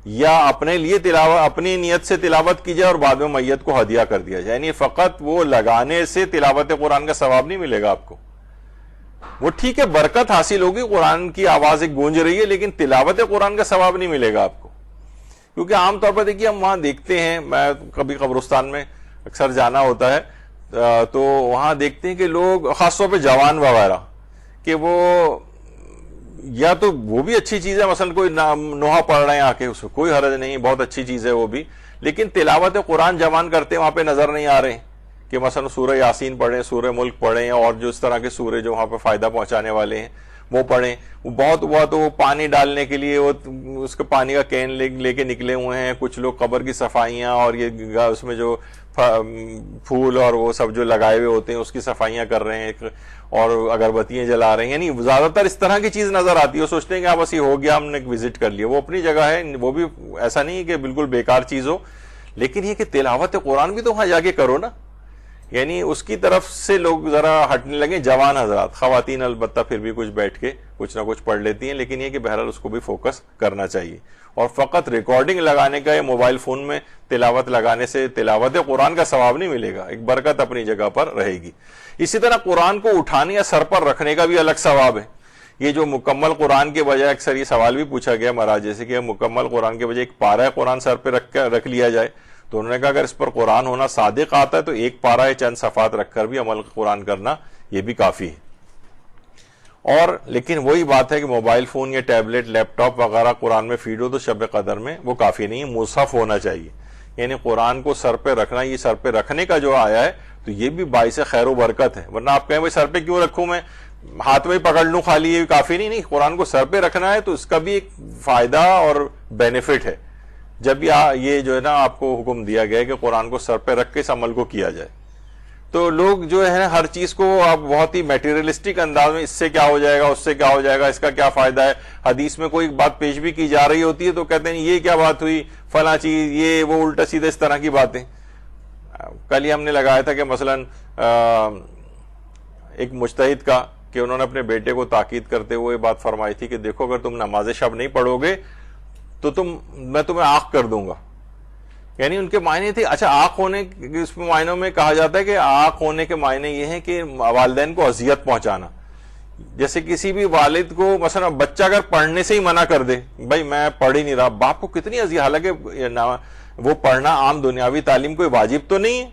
A: یا اپنے لیے اپنی نیت سے تلاوت کی جائے اور بعد میں میت کو ہدیہ کر دیا جائے، یعنی فقط وہ لگانے سے تلاوت قرآن کا ثواب نہیں ملے گا آپ کو. وہ ٹھیک ہے برکت حاصل ہوگی، قرآن کی آواز ایک گونج رہی ہے، لیکن تلاوت قرآن کا ثواب نہیں ملے گا آپ کو. کیونکہ عام طور پر دیکھیے ہم وہاں دیکھتے ہیں، میں کبھی قبرستان میں اکثر جانا ہوتا ہے تو وہاں دیکھتے ہیں کہ لوگ خاص طور پہ جوان وغیرہ کہ وہ یا تو وہ بھی اچھی چیز ہے، مثلا کوئی نوحہ پڑھ رہے ہیں آ کے، اس کو کوئی حرج نہیں، بہت اچھی چیز ہے وہ بھی، لیکن تلاوت قرآن جوان کرتے وہاں پہ نظر نہیں آ رہے ہیں کہ مثلا سورہ یاسین پڑھیں، سورہ ملک پڑھیں اور جو اس طرح کے سورے جو وہاں پہ فائدہ پہنچانے والے ہیں وہ پڑھیں. وہ بہت ہوا تو وہ پانی ڈالنے کے لیے وہ اس کے پانی کا کین لے کے نکلے ہوئے ہیں. کچھ لوگ قبر کی صفائیاں اور یہ اس میں جو پھول اور وہ سب جو لگائے ہوئے ہوتے ہیں اس کی صفائیاں کر رہے ہیں اور اگربتیاں جلا رہے ہیں. یعنی زیادہ تر اس طرح کی چیز نظر آتی ہے. وہ سوچتے ہیں کہ بس یہ ہو گیا، ہم نے وزٹ کر لیا. وہ اپنی جگہ ہے، وہ بھی ایسا نہیں کہ بالکل بیکار چیز ہو، لیکن یہ کہ تلاوت قرآن بھی تو وہاں جا کے کرو نا. یعنی اس کی طرف سے لوگ ذرا ہٹنے لگے. جوان حضرات، خواتین البتہ پھر بھی کچھ بیٹھ کے کچھ نہ کچھ پڑھ لیتی ہیں، لیکن یہ کہ بہرحال اس کو بھی فوکس کرنا چاہیے. اور فقط ریکارڈنگ لگانے کا یا موبائل فون میں تلاوت لگانے سے تلاوت قرآن کا ثواب نہیں ملے گا، ایک برکت اپنی جگہ پر رہے گی. اسی طرح قرآن کو اٹھانے یا سر پر رکھنے کا بھی الگ ثواب ہے. یہ جو مکمل قرآن کے بجائے، اکثر یہ سوال بھی پوچھا گیا مہاراج جیسے کہ مکمل قرآن کے بجائے ایک پارہ قرآن سر پہ رکھ لیا جائے، تو انہوں نے کہا اگر اس پر قرآن ہونا صادق آتا ہے تو ایک پارہ چند صفحات رکھ کر بھی عمل قرآن کرنا یہ بھی کافی ہے. اور لیکن وہی بات ہے کہ موبائل فون یا ٹیبلٹ، لیپ ٹاپ وغیرہ قرآن میں فیڈ ہو تو شب قدر میں وہ کافی نہیں، مصحف ہونا چاہیے. یعنی قرآن کو سر پہ رکھنا، یہ سر پہ رکھنے کا جو آیا ہے تو یہ بھی باعث خیر و برکت ہے. ورنہ آپ کہیں بھائی سر پہ کیوں رکھوں، میں ہاتھ میں ہی پکڑ لوں خالی، یہ کافی نہیں. قرآن کو سر پہ رکھنا ہے تو اس کا بھی ایک فائدہ اور بینیفٹ ہے. جب یہ جو ہے نا آپ کو حکم دیا گیا ہے کہ قرآن کو سر پہ رکھ کے اس عمل کو کیا جائے، تو لوگ جو ہے ہر چیز کو آپ بہت ہی میٹیریلسٹک انداز میں، اس سے کیا ہو جائے گا، اس سے کیا ہو جائے گا، اس کا کیا فائدہ ہے. حدیث میں کوئی بات پیش بھی کی جا رہی ہوتی ہے تو کہتے ہیں یہ کیا بات ہوئی، فلاں چیز، یہ وہ الٹا سیدھا اس طرح کی باتیں. کل ہی ہم نے لگایا تھا کہ مثلا ایک مجتہد کا کہ انہوں نے اپنے بیٹے کو تاکید کرتے ہوئے بات فرمائی تھی کہ دیکھو اگر تم نماز شب نہیں پڑھو گے تو میں تمہیں آنکھ کر دوں گا. یعنی ان کے معنی تھے. اچھا آنکھ ہونے اس معنوں میں کہا جاتا ہے کہ آنکھ ہونے کے معنی یہ ہیں کہ والدین کو اذیت پہنچانا. جیسے کسی بھی والد کو مثلا بچہ اگر پڑھنے سے ہی منع کر دے، بھائی میں پڑھ ہی نہیں رہا، باپ کو کتنی اذیت، حالانکہ وہ پڑھنا عام دنیاوی تعلیم کوئی واجب تو نہیں ہے،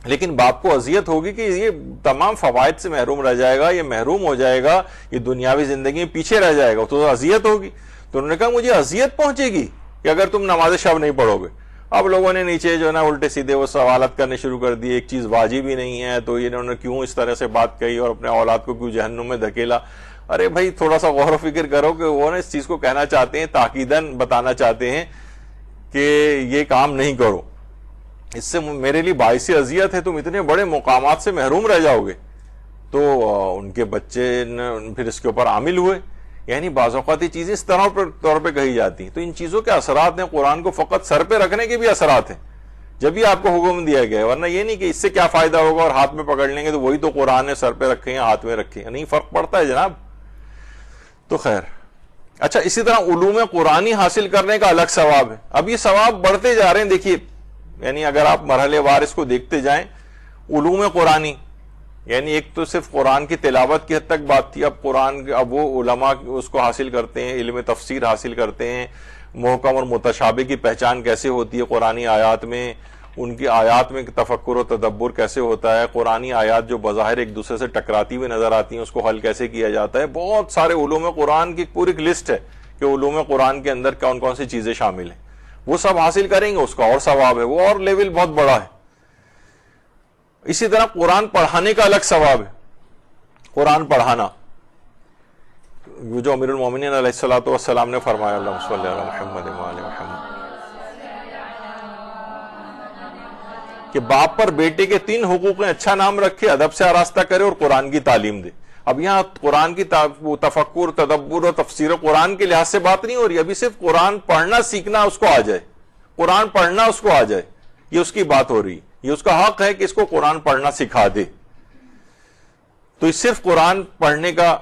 A: لیکن باپ کو اذیت ہوگی کہ یہ تمام فوائد سے محروم رہ جائے گا، یہ محروم ہو جائے گا، یہ دنیاوی زندگی میں پیچھے رہ جائے گا، تو اذیت ہوگی. تو انہوں نے کہا مجھے اذیت پہنچے گی کہ اگر تم نماز شب نہیں پڑھو گے. اب لوگوں نے نیچے جو ہے نا الٹے سیدھے وہ سوالات کرنے شروع کر دیے، ایک چیز واجب ہی نہیں ہے تو انہوں نے کیوں اس طرح سے بات کہی اور اپنے اولاد کو کیوں جہنم میں دھکیلا. ارے بھائی تھوڑا سا غور و فکر کرو کہ وہ نا اس چیز کو کہنا چاہتے ہیں، تاکیداً بتانا چاہتے ہیں کہ یہ کام نہیں کرو، اس سے میرے لیے باعث اذیت ہے، تم اتنے بڑے مقامات سے محروم رہ جاؤ گے. تو ان کے بچے پھر اس کے اوپر عامل ہوئے. یعنی بعض اوقات یہ چیزیں اس طور پہ کہی جاتی ہیں. تو ان چیزوں کے اثرات ہیں، قرآن کو فقط سر پہ رکھنے کے بھی اثرات ہیں جب یہ آپ کو حکم دیا گیا ہے. ورنہ یہ نہیں کہ اس سے کیا فائدہ ہوگا اور ہاتھ میں پکڑ لیں گے تو وہی تو قرآن ہے، سر پہ رکھیں یا ہاتھ میں رکھیں، نہیں فرق پڑتا ہے جناب. تو خیر، اچھا اسی طرح علوم قرآنی حاصل کرنے کا الگ ثواب ہے. اب یہ ثواب بڑھتے جا رہے ہیں. دیکھیے یعنی اگر آپ مرحلے وار اس کو دیکھتے جائیں، علوم قرآنی یعنی ایک تو صرف قرآن کی تلاوت کی حد تک بات تھی، اب وہ علماء اس کو حاصل کرتے ہیں، علم تفسیر حاصل کرتے ہیں، محکم اور متشابہ کی پہچان کیسے ہوتی ہے قرآنی آیات میں، ان کی آیات میں تفکر و تدبر کیسے ہوتا ہے، قرآنی آیات جو بظاہر ایک دوسرے سے ٹکراتی ہوئی نظر آتی ہیں اس کو حل کیسے کیا جاتا ہے. بہت سارے علوم قرآن کی پوری ایک لسٹ ہے کہ علوم قرآن کے اندر کون کون سی چیزیں شامل ہیں. وہ سب حاصل کریں گے، اس کا اور ثواب ہے، وہ اور لیول بہت بڑا ہے. اسی طرح قرآن پڑھانے کا الگ ثواب ہے. قرآن پڑھانا جو امیر المومنین علیہ الصلوۃ والسلام نے فرمایا، اللہم صلی علی محمد وعلی محمد، کہ باپ پر بیٹے کے 3 حقوق ہیں: اچھا نام رکھے، ادب سے آراستہ کرے اور قرآن کی تعلیم دے. اب یہاں قرآن کی تفکر، تدبر اور تفسیر قرآن کے لحاظ سے بات نہیں ہو رہی، ابھی صرف قرآن پڑھنا سیکھنا اس کو آ جائے، قرآن پڑھنا اس کو آ جائے. یہ اس کی بات ہو رہی، یہ اس کا حق ہے کہ اس کو قرآن پڑھنا سکھا دے. تو اس صرف قرآن پڑھنے کا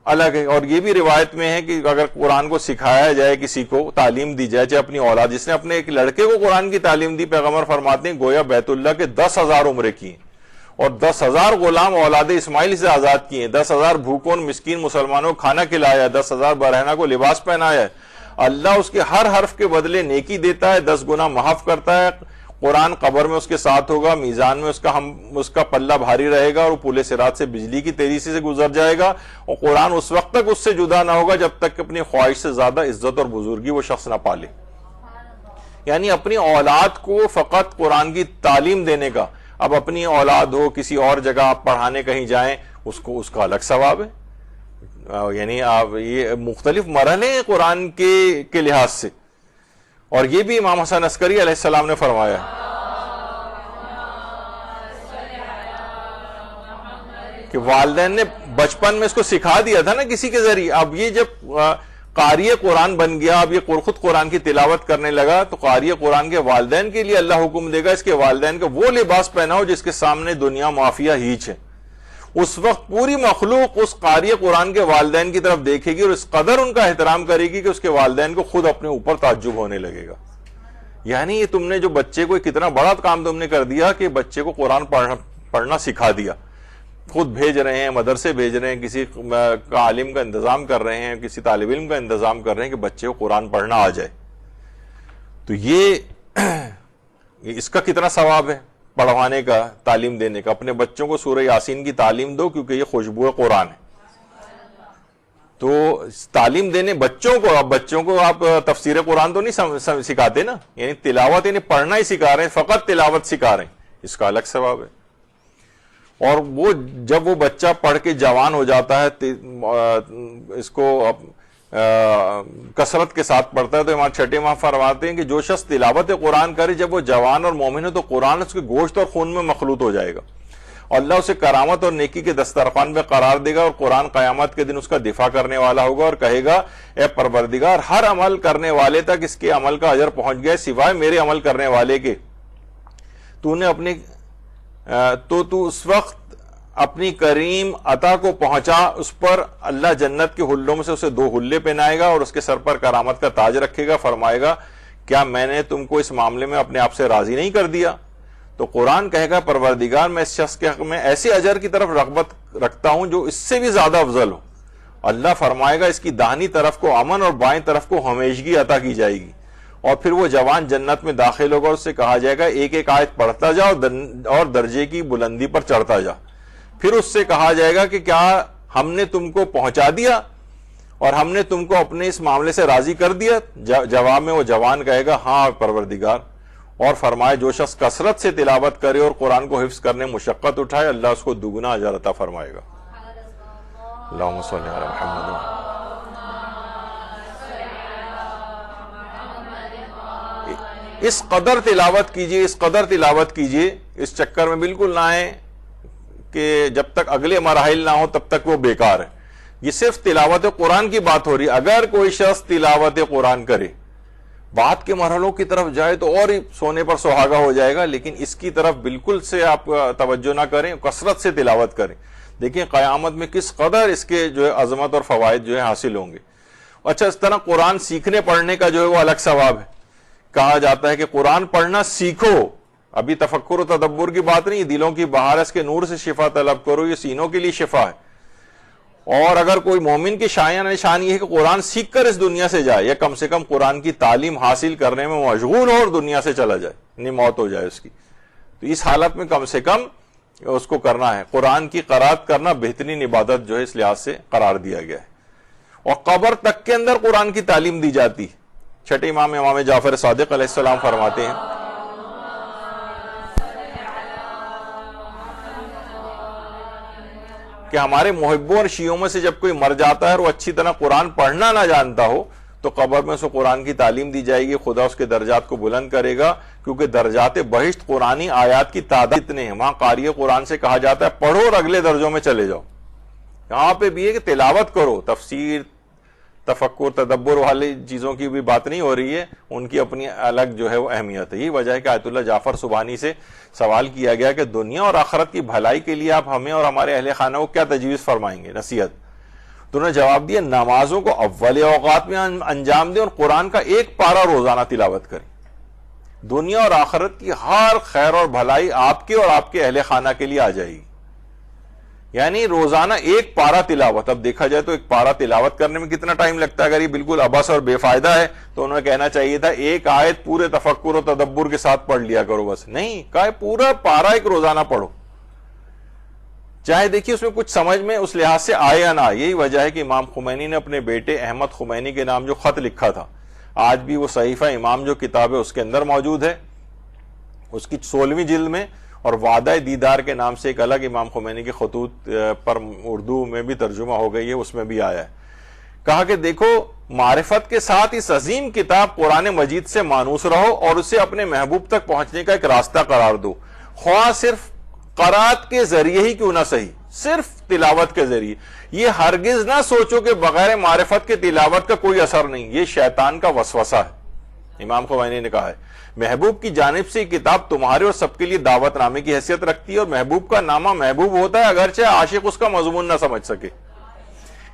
A: الگ ہے. اور یہ بھی روایت میں ہے کہ اگر قرآن کو سکھایا جائے، کسی کو تعلیم دی جائے، چاہے اپنی اولاد، جس نے اپنے ایک لڑکے کو قرآن کی تعلیم دی، پیغمبر فرماتے ہیں گویا بیت اللہ کے 10,000 عمرے کی ہیں، اور 10,000 غلام اولاد اسماعیل سے آزاد کیے ہیں، 10,000 بھوکوں مسکین مسلمانوں کو کھانا کھلایا ہے، 10,000 برہنہ کو لباس پہنایا ہے. اللہ اس کے ہر حرف کے بدلے نیکی دیتا ہے، 10 گنا معاف کرتا ہے. قرآن قبر میں اس کے ساتھ ہوگا، میزان میں اس کا پلہ بھاری رہے گا، اور وہ پل صراط سے بجلی کی تیزی سے گزر جائے گا. اور قرآن اس وقت تک اس سے جدا نہ ہوگا جب تک کہ اپنی خواہش سے زیادہ عزت اور بزرگی وہ شخص نہ پالے. یعنی اپنی اولاد کو فقط قرآن کی تعلیم دینے کا، اب اپنی اولاد ہو کسی اور جگہ آپ پڑھانے کہیں جائیں، اس کا الگ ثواب ہے. یعنی آپ یہ مختلف مرحلے ہیں قرآن کے لحاظ سے. اور یہ بھی امام حسن عسکری علیہ السلام نے فرمایا کہ والدین نے بچپن میں اس کو سکھا دیا تھا نا کسی کے ذریعے. اب یہ جب قاری قرآن بن گیا، اب یہ خود قرآن کی تلاوت کرنے لگا، تو قاری قرآن کے والدین کے لیے اللہ حکم دے گا اس کے والدین کا وہ لباس پہناؤ جس کے سامنے دنیا معافیہ ہیچ ہے. اس وقت پوری مخلوق اس قاری قرآن کے والدین کی طرف دیکھے گی اور اس قدر ان کا احترام کرے گی کہ اس کے والدین کو خود اپنے اوپر تعجب ہونے لگے گا. یعنی یہ تم نے جو بچے کو کتنا بڑا کام تم نے کر دیا کہ بچے کو قرآن پڑھنا سکھا دیا. خود بھیج رہے ہیں، مدرسے بھیج رہے ہیں، کسی عالم کا انتظام کر رہے ہیں، کسی طالب علم کا انتظام کر رہے ہیں کہ بچے کو قرآن پڑھنا آ جائے. تو یہ اس کا کتنا ثواب ہے پڑھوانے کا، تعلیم دینے کا. اپنے بچوں کو سورہ یاسین کی تعلیم دو کیونکہ یہ خوشبو قرآن ہے. تو تعلیم دینے بچوں کو آپ تفسیر قرآن تو نہیں سکھاتے نا، یعنی تلاوت، یعنی پڑھنا ہی سکھا رہے ہیں، فقط تلاوت سکھا رہے ہیں، اس کا الگ ثواب ہے. اور وہ جب وہ بچہ پڑھ کے جوان ہو جاتا ہے، اس کو کثرت کے ساتھ پڑھتا ہے، تو امام چھٹے امام فرماتے ہیں کہ جو شخص تلاوت قرآن کرے جب وہ جوان اور مومن ہے تو قرآن اس کے گوشت اور خون میں مخلوط ہو جائے گا، اور اللہ اسے کرامت اور نیکی کے دسترخوان میں قرار دے گا، اور قرآن قیامت کے دن اس کا دفاع کرنے والا ہوگا اور کہے گا اے پروردگار، ہر عمل کرنے والے تک اس کے عمل کا اجر پہنچ گیا سوائے میرے عمل کرنے والے کے. تو اس وقت اپنی کریم عطا کو پہنچا، اس پر اللہ جنت کے حلوں میں سے اسے 2 حلے پہنائے گا اور اس کے سر پر کرامت کا تاج رکھے گا. فرمائے گا کیا میں نے تم کو اس معاملے میں اپنے آپ سے راضی نہیں کر دیا؟ تو قرآن کہے گا پروردگار میں اس شخص کے حق میں ایسے اجر کی طرف رغبت رکھتا ہوں جو اس سے بھی زیادہ افضل ہو. اللہ فرمائے گا اس کی داہنی طرف کو امن اور بائیں طرف کو ہمیشگی عطا کی جائے گی. اور پھر وہ جوان جنت میں داخل ہوگا اور اس سے کہا جائے گا ایک ایک آیت پڑھتا جا اور درجے کی بلندی پر چڑھتا جا. پھر اس سے کہا جائے گا کہ کیا ہم نے تم کو پہنچا دیا اور ہم نے تم کو اپنے اس معاملے سے راضی کر دیا؟ جواب میں وہ جوان کہے گا ہاں پروردگار. اور فرمائے جو شخص کثرت سے تلاوت کرے اور قرآن کو حفظ کرنے مشقت اٹھائے، اللہ اس کو دگنا اجر عطا فرمائے گا. اللہم صلی علی محمد. اس قدر تلاوت کیجئے، اس قدر تلاوت کیجئے، اس چکر میں بالکل نہ آئیں کہ جب تک اگلے مراحل نہ ہو تب تک وہ بیکار ہے. یہ صرف تلاوت قرآن کی بات ہو رہی ہے. اگر کوئی شخص تلاوت قرآن کرے، بعد کے مرحلوں کی طرف جائے تو اور ہی سونے پر سہاگا ہو جائے گا، لیکن اس کی طرف بالکل سے آپ توجہ نہ کریں، کثرت سے تلاوت کریں. دیکھیں قیامت میں کس قدر اس کے جو ہے عظمت اور فوائد جو ہے حاصل ہوں گے. اچھا، اس طرح قرآن سیکھنے پڑھنے کا جو ہے وہ الگ ثواب ہے. کہا جاتا ہے کہ قرآن پڑھنا سیکھو. ابھی تفکر و تدبر کی بات نہیں، دلوں کی بہار ہے، اس کے نور سے شفا طلب کرو، یہ سینوں کے لیے شفا ہے. اور اگر کوئی مومن کی شان یہ ہے کہ قرآن سیکھ کر اس دنیا سے جائے، یا کم سے کم قرآن کی تعلیم حاصل کرنے میں مشغول ہو اور دنیا سے چلا جائے، یعنی موت ہو جائے اس کی، تو اس حالت میں کم سے کم اس کو کرنا ہے. قرآن کی قرات کرنا بہترین عبادت جو ہے اس لحاظ سے قرار دیا گیا ہے. اور قبر تک کے اندر قرآن کی تعلیم دی جاتی ہے. چھٹے امام جعفر صادق علیہ السلام فرماتے ہیں کہ ہمارے محبوں اور شیعوں میں سے جب کوئی مر جاتا ہے اور وہ اچھی طرح قرآن پڑھنا نہ جانتا ہو تو قبر میں اسے قرآن کی تعلیم دی جائے گی. خدا اس کے درجات کو بلند کرے گا، کیونکہ درجات بہشت قرآنی آیات کی تعداد اتنے ہیں. وہاں قاری قرآن سے کہا جاتا ہے پڑھو اور اگلے درجوں میں چلے جاؤ. یہاں پہ بھی ہے کہ تلاوت کرو، تفسیر، تفکر تدبر والی چیزوں کی بھی بات نہیں ہو رہی ہے، ان کی اپنی الگ جو ہے وہ اہمیت ہے۔ یہی وجہ ہے کہ آیت اللہ جعفر سبحانی سے سوال کیا گیا کہ دنیا اور آخرت کی بھلائی کے لیے آپ ہمیں اور ہمارے اہل خانہ کو کیا تجویز فرمائیں گے، نصیحت؟ تو انہوں نے جواب دیا نمازوں کو اول اوقات میں انجام دیں اور قرآن کا ایک پارہ روزانہ تلاوت کریں، دنیا اور آخرت کی ہر خیر اور بھلائی آپ کے اور آپ کے اہل خانہ کے لیے آ جائے گی۔ یعنی روزانہ ایک پارہ تلاوت۔ اب دیکھا جائے تو ایک پارہ تلاوت کرنے میں کتنا ٹائم لگتا ہے؟ اگر یہ بالکل عبث اور بے فائدہ ہے تو انہوں نے کہنا چاہیے تھا ایک آیت پورے تفکر و تدبر کے ساتھ پڑھ لیا کرو، بس نہیں، کہا پورا پارہ ایک روزانہ پڑھو، چاہے دیکھیے اس میں کچھ سمجھ میں اس لحاظ سے آئے یا نہ آئے۔ یہی وجہ ہے کہ امام خمینی نے اپنے بیٹے احمد خمینی کے نام جو خط لکھا تھا، آج بھی وہ صحیفہ امام جو کتاب ہے اس کے اندر موجود ہے، اس کی 16ویں جلد میں، اور وعدہ دیدار کے نام سے ایک الگ امام خمینی کے خطوط پر اردو میں بھی ترجمہ ہو گئی ہے، اس میں بھی آیا ہے۔ کہا کہ دیکھو معرفت کے ساتھ اس عظیم کتاب قرآن مجید سے مانوس رہو اور اسے اپنے محبوب تک پہنچنے کا ایک راستہ قرار دو، خواہ صرف قرات کے ذریعے ہی کیوں نہ صحیح، صرف تلاوت کے ذریعے۔ یہ ہرگز نہ سوچو کہ بغیر معرفت کے تلاوت کا کوئی اثر نہیں، یہ شیطان کا وسوسہ ہے۔ امام خمینی نے کہا ہے محبوب کی جانب سے یہ کتاب تمہارے اور سب کے لیے دعوت نامے کی حیثیت رکھتی ہے، اور محبوب کا نامہ محبوب ہوتا ہے اگرچہ عاشق اس کا مضمون نہ سمجھ سکے۔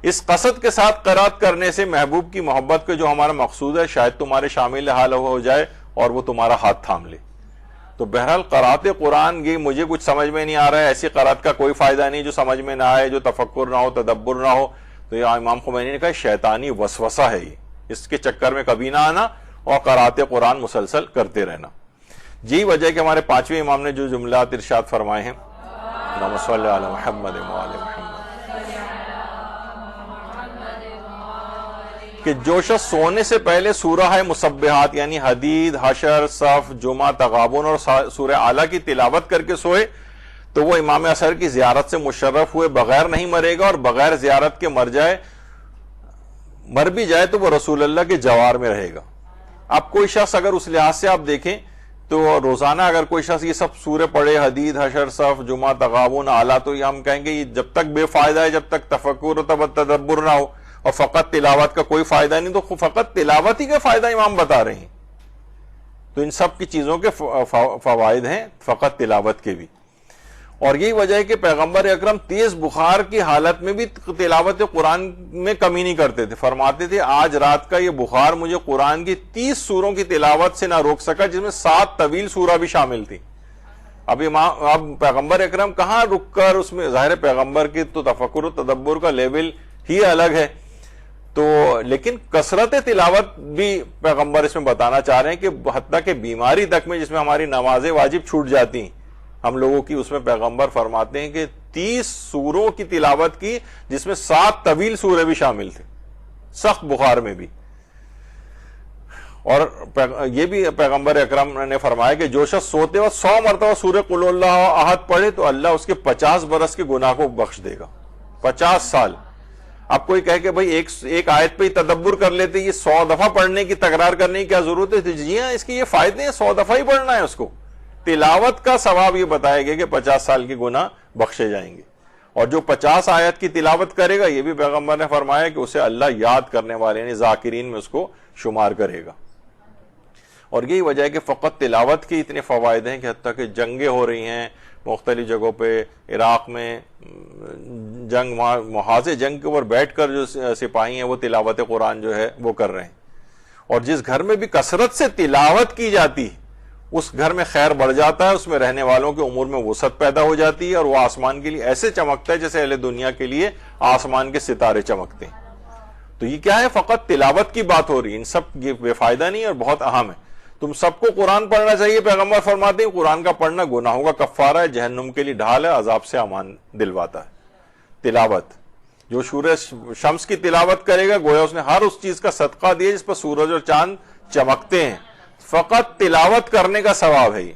A: اس قصد کے ساتھ قرات کرنے سے محبوب کی محبت کے جو ہمارا مقصود ہے شاید تمہارے شامل حال ہو جائے اور وہ تمہارا ہاتھ تھام لے۔ تو بہرحال قرات قرآن یہ مجھے کچھ سمجھ میں نہیں آ رہا ہے، ایسی قرات کا کوئی فائدہ نہیں جو سمجھ میں نہ آئے، جو تفکر نہ ہو، تدبر نہ ہو۔ تو یہ امام خمینی نے کہا شیطانی وسوسہ ہے، یہ اس کے چکر میں کبھی نہ آنا اور قرات قرآن مسلسل کرتے رہنا۔ یہی وجہ ہے کہ ہمارے 5ویں امام نے جو جملات ارشاد فرمائے ہیں، اللہم صلی علی محمد وآل محمد، کہ جو شخص سونے سے پہلے سورہ مسبحات یعنی حدید، حشر، صف، جمعہ، تغابن اور سورہ اعلیٰ کی تلاوت کر کے سوئے تو وہ امام اثر کی زیارت سے مشرف ہوئے بغیر نہیں مرے گا، اور بغیر زیارت کے مر بھی جائے تو وہ رسول اللہ کے جوار میں رہے گا۔ اب کوئی شخص اگر اس لحاظ سے آپ دیکھیں تو روزانہ اگر کوئی شخص یہ سب سورے پڑھے، حدید، حشر، صف، جمعہ، تغابن، اعلیٰ، تو یہ ہم کہیں گے یہ جب تک بے فائدہ ہے، جب تک تفکر و تدبر نہ ہو اور فقط تلاوت کا کوئی فائدہ نہیں، تو فقط تلاوت ہی کا فائدہ امام بتا رہے ہیں۔ تو ان سب کی چیزوں کے فوائد ہیں فقط تلاوت کے بھی۔ اور یہی وجہ ہے کہ پیغمبر اکرم تیز بخار کی حالت میں بھی تلاوت قرآن میں کمی نہیں کرتے تھے، فرماتے تھے آج رات کا یہ بخار مجھے قرآن کی 30 سوروں کی تلاوت سے نہ روک سکا، جس میں 7 طویل سورہ بھی شامل تھی۔ اب پیغمبر اکرم کہاں رک کر اس میں، ظاہر پیغمبر کی تو تفکر و تدبر کا لیول ہی الگ ہے، تو لیکن کثرت تلاوت بھی پیغمبر اس میں بتانا چاہ رہے ہیں کہ حتیٰ کہ بیماری تک میں جس میں ہماری نمازیں واجب چھوٹ جاتی ہیں ہم لوگوں کی، اس میں پیغمبر فرماتے ہیں کہ 30 سوروں کی تلاوت کی جس میں 7 طویل سورے بھی شامل تھے سخت بخار میں بھی۔ اور یہ بھی پیغمبر اکرم نے فرمایا کہ جو شخص سوتے وقت 100 مرتبہ سورہ قل اللہ احد پڑھے تو اللہ اس کے 50 برس کے گناہ کو بخش دے گا، 50 سال۔ اب کوئی کہے کہ بھائی ایک آیت پہ ہی تدبر کر لیتے، یہ 100 دفعہ پڑھنے کی تکرار کرنے کی کیا ضرورت ہے؟ جی ہاں، اس کی یہ فائدے ہیں، 100 دفعہ ہی پڑھنا ہے اس کو۔ تلاوت کا ثواب یہ بتایا گیا کہ 50 سال کے گناہ بخشے جائیں گے، اور جو 50 آیت کی تلاوت کرے گا یہ بھی پیغمبر نے فرمایا کہ اسے اللہ یاد کرنے والے یعنی ذاکرین میں اس کو شمار کرے گا۔ اور یہی وجہ ہے کہ فقط تلاوت کے اتنے فوائد ہیں کہ حتیٰ کہ جنگیں ہو رہی ہیں مختلف جگہوں پہ، عراق میں جنگ، محاذ جنگ کے اوپر بیٹھ کر جو سپاہی ہیں وہ تلاوت قرآن جو ہے وہ کر رہے ہیں، اور جس گھر میں بھی کثرت سے تلاوت کی جاتی ہے اس گھر میں خیر بڑھ جاتا ہے، اس میں رہنے والوں کے امور میں وسعت پیدا ہو جاتی ہے، اور وہ آسمان کے لیے ایسے چمکتا ہے جیسے اہل دنیا کے لیے آسمان کے ستارے چمکتے ہیں۔ تو یہ کیا ہے؟ فقط تلاوت کی بات ہو رہی ہے، ان سب یہ بے فائدہ نہیں اور بہت اہم ہے۔ تم سب کو قرآن پڑھنا چاہیے، پیغمبر فرماتے ہیں قرآن کا پڑھنا گناہوں کا کفارہ ہے، جہنم کے لیے ڈھال ہے، عذاب سے امان دلواتا ہے۔ تلاوت، جو سورہ شمس کی تلاوت کرے گا گویا اس نے ہر اس چیز کا صدقہ دیا جس پر سورج اور چاند چمکتے ہیں، فقط تلاوت کرنے کا ثواب ہے یہ۔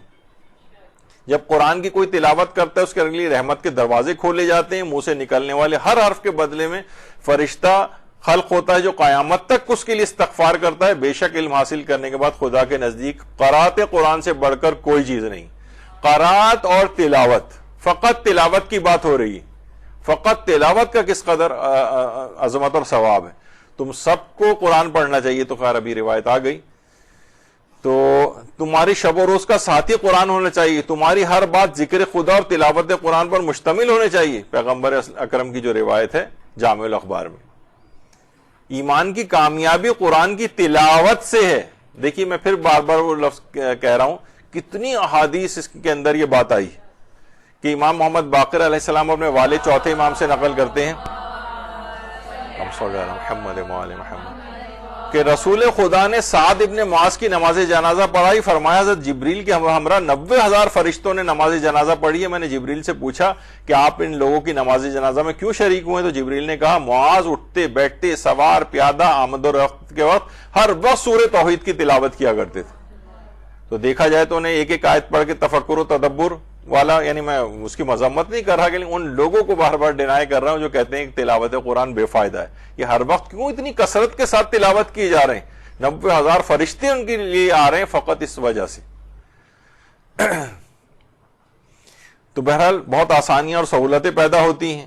A: جب قرآن کی کوئی تلاوت کرتا ہے اس کے لیے رحمت کے دروازے کھولے جاتے ہیں، منہ سے نکلنے والے ہر حرف کے بدلے میں فرشتہ خلق ہوتا ہے جو قیامت تک اس کے لیے استغفار کرتا ہے۔ بے شک علم حاصل کرنے کے بعد خدا کے نزدیک قرات قرآن سے بڑھ کر کوئی چیز نہیں۔ قرات اور تلاوت، فقط تلاوت کی بات ہو رہی ہے، فقط تلاوت کا کس قدر عظمت اور ثواب ہے۔ تم سب کو قرآن پڑھنا چاہیے. تو خیر ابھی روایت آ گئی. تو تمہاری شب و روز کا ساتھی قرآن ہونا چاہیے, تمہاری ہر بات ذکر خدا اور تلاوت قرآن پر مشتمل ہونے چاہیے. پیغمبر اکرم کی جو روایت ہے جامع الاخبار میں. ایمان کی کامیابی قرآن کی تلاوت سے ہے. دیکھیے میں پھر بار بار وہ لفظ کہہ رہا ہوں, کتنی احادیث اس کے اندر یہ بات آئی کہ امام محمد باقر علیہ السلام اپنے والد چوتھے امام سے نقل کرتے ہیں محمد کہ رسول خدا نے سعد ابن معاذ کی نماز جنازہ پڑھائی. فرمایا حضرت جبریل کے ہمراہ 90,000 فرشتوں نے نماز جنازہ پڑھی ہے. میں نے جبریل سے پوچھا کہ آپ ان لوگوں کی نماز جنازہ میں کیوں شریک ہوئے؟ تو جبریل نے کہا معاذ اٹھتے بیٹھتے سوار پیادہ آمد و رفت کے وقت ہر وقت سورہ توحید کی تلاوت کیا کرتے تھے. تو دیکھا جائے تو انہیں ایک ایک آیت پڑھ کے تفکر و تدبر والا, یعنی میں اس کی مذمت نہیں کر رہا کہ ان لوگوں کو بار بار ڈینائی کر رہا ہوں جو کہتے ہیں کہ تلاوت قرآن بے فائدہ ہے. یہ ہر وقت کیوں اتنی کثرت کے ساتھ تلاوت کی جا رہے ہیں؟ 90,000 فرشتے ان کے لیے آ رہے ہیں فقط اس وجہ سے. تو بہرحال بہت آسانیاں اور سہولتیں پیدا ہوتی ہیں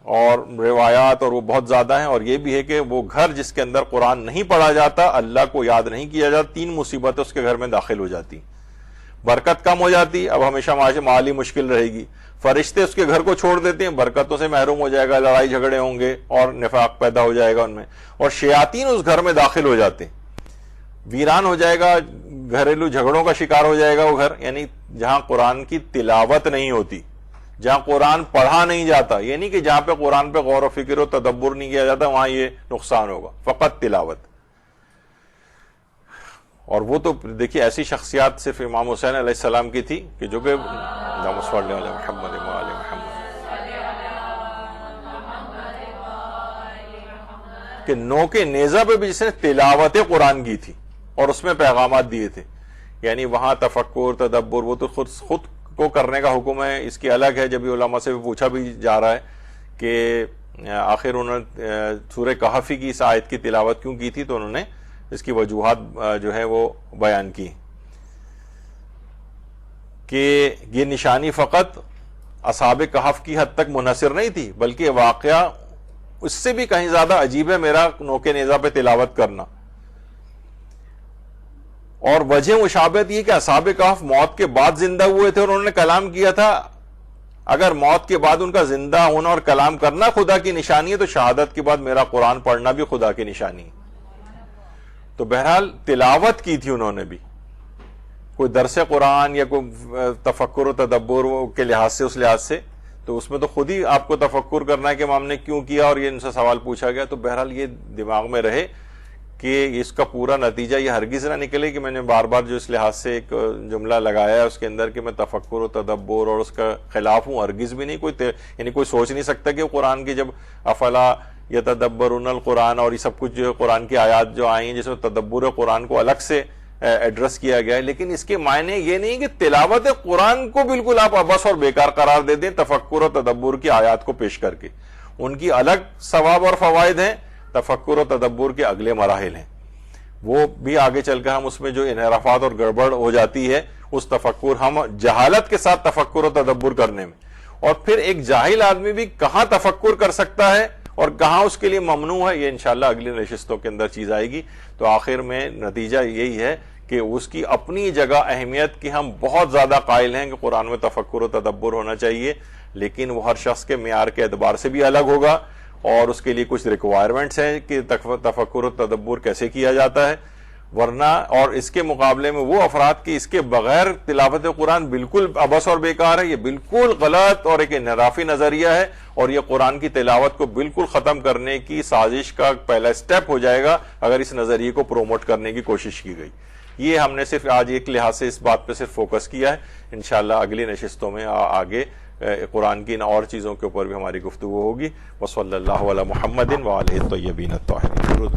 A: اور روایات اور وہ بہت زیادہ ہیں. اور یہ بھی ہے کہ وہ گھر جس کے اندر قرآن نہیں پڑھا جاتا, اللہ کو یاد نہیں کیا جاتا, 3 مصیبتیں اس کے گھر میں داخل ہو جاتی. برکت کم ہو جاتی, اب ہمیشہ مالی مشکل رہے گی. فرشتے اس کے گھر کو چھوڑ دیتے ہیں, برکتوں سے محروم ہو جائے گا, لڑائی جھگڑے ہوں گے اور نفاق پیدا ہو جائے گا ان میں. اور شیاطین اس گھر میں داخل ہو جاتے ہیں, ویران ہو جائے گا, گھریلو جھگڑوں کا شکار ہو جائے گا وہ گھر. یعنی جہاں قرآن کی تلاوت نہیں ہوتی, جہاں قرآن پڑھا نہیں جاتا, یہ نہیں کہ جہاں پہ قرآن پہ غور و فکر و تدبر نہیں کیا جاتا وہاں یہ نقصان ہوگا, فقط تلاوت. اور وہ تو دیکھیے ایسی شخصیات صرف امام حسین علیہ السلام کی تھی کہ جو کہ کہ نو کے نیزہ پہ بھی جس نے تلاوت قرآن کی تھی اور اس میں پیغامات دیے تھے. یعنی وہاں تفکر تدبر وہ تو خود کو کرنے کا حکم ہے, اس کی الگ ہے. جب بھی علماء سے پوچھا بھی جا رہا ہے کہ آخر انہوں نے سورہ کہفی کی اس آیت کی تلاوت کیوں کی تھی, تو انہوں نے اس کی وجوہات جو ہے وہ بیان کی کہ یہ نشانی فقط اصحاب کہف کی حد تک منحصر نہیں تھی, بلکہ واقعہ اس سے بھی کہیں زیادہ عجیب ہے میرا نوکے نیزہ پہ تلاوت کرنا. اور وجہ مشابہت یہ کہ اصحاب کہف موت کے بعد زندہ ہوئے تھے اور انہوں نے کلام کیا تھا. اگر موت کے بعد ان کا زندہ ہونا اور کلام کرنا خدا کی نشانی ہے, تو شہادت کے بعد میرا قرآن پڑھنا بھی خدا کی نشانی ہے. تو بہرحال تلاوت کی تھی انہوں نے بھی, کوئی درس قرآن یا کوئی تفکر و تدبر کے لحاظ سے, اس لحاظ سے تو اس میں تو خود ہی آپ کو تفکر کرنا ہے کہ امام نے کیوں کیا اور یہ ان سے سوال پوچھا گیا. تو بہرحال یہ دماغ میں رہے کہ اس کا پورا نتیجہ یہ ہرگز نہ نکلے کہ میں نے بار بار جو اس لحاظ سے ایک جملہ لگایا ہے اس کے اندر کہ میں تفکر و تدبر اور اس کا خلاف ہوں, ہرگز بھی نہیں. یعنی کوئی سوچ نہیں سکتا کہ قرآن کی جب افلا یتدبرون القرآن اور یہ سب کچھ جو قرآن کی آیات جو آئی ہیں جس میں تدبر قرآن کو الگ سے ایڈریس کیا گیا ہے, لیکن اس کے معنی یہ نہیں کہ تلاوت قرآن کو بالکل آپ عبث اور بیکار قرار دے دیں تفکر و تدبر کی آیات کو پیش کر کے. ان کی الگ ثواب اور فوائد ہیں, تفکر و تدبر کے اگلے مراحل ہیں, وہ بھی آگے چل کر ہم اس میں جو انحرافات اور گڑبڑ ہو جاتی ہے اس تفکر, ہم جہالت کے ساتھ تفکر و تدبر کرنے میں, اور پھر ایک جاہل آدمی بھی کہاں تفکر کر سکتا ہے اور کہاں اس کے لیے ممنوع ہے, یہ انشاءاللہ اگلی نشستوں کے اندر چیز آئے گی. تو آخر میں نتیجہ یہی ہے کہ اس کی اپنی جگہ اہمیت کی ہم بہت زیادہ قائل ہیں کہ قرآن میں تفکر و تدبر ہونا چاہیے, لیکن وہ ہر شخص کے معیار کے اعتبار سے بھی الگ ہوگا اور اس کے لیے کچھ ریکوائرمنٹس ہیں کہ تفکر و تدبر کیسے کیا جاتا ہے. ورنہ اور اس کے مقابلے میں وہ افراد کی اس کے بغیر تلاوت قرآن بالکل عبث اور بیکار ہے, یہ بالکل غلط اور ایک انحرافی نظریہ ہے, اور یہ قرآن کی تلاوت کو بالکل ختم کرنے کی سازش کا پہلا سٹیپ ہو جائے گا اگر اس نظریے کو پروموٹ کرنے کی کوشش کی گئی. یہ ہم نے صرف آج ایک لحاظ سے اس بات پہ صرف فوکس کیا ہے. انشاءاللہ اگلی نشستوں میں آگے قرآن کی ان اور چیزوں کے اوپر بھی ہماری گفتگو ہوگی. وصلی اللہ علی محمد وآلہ الطیبین الطاہرین.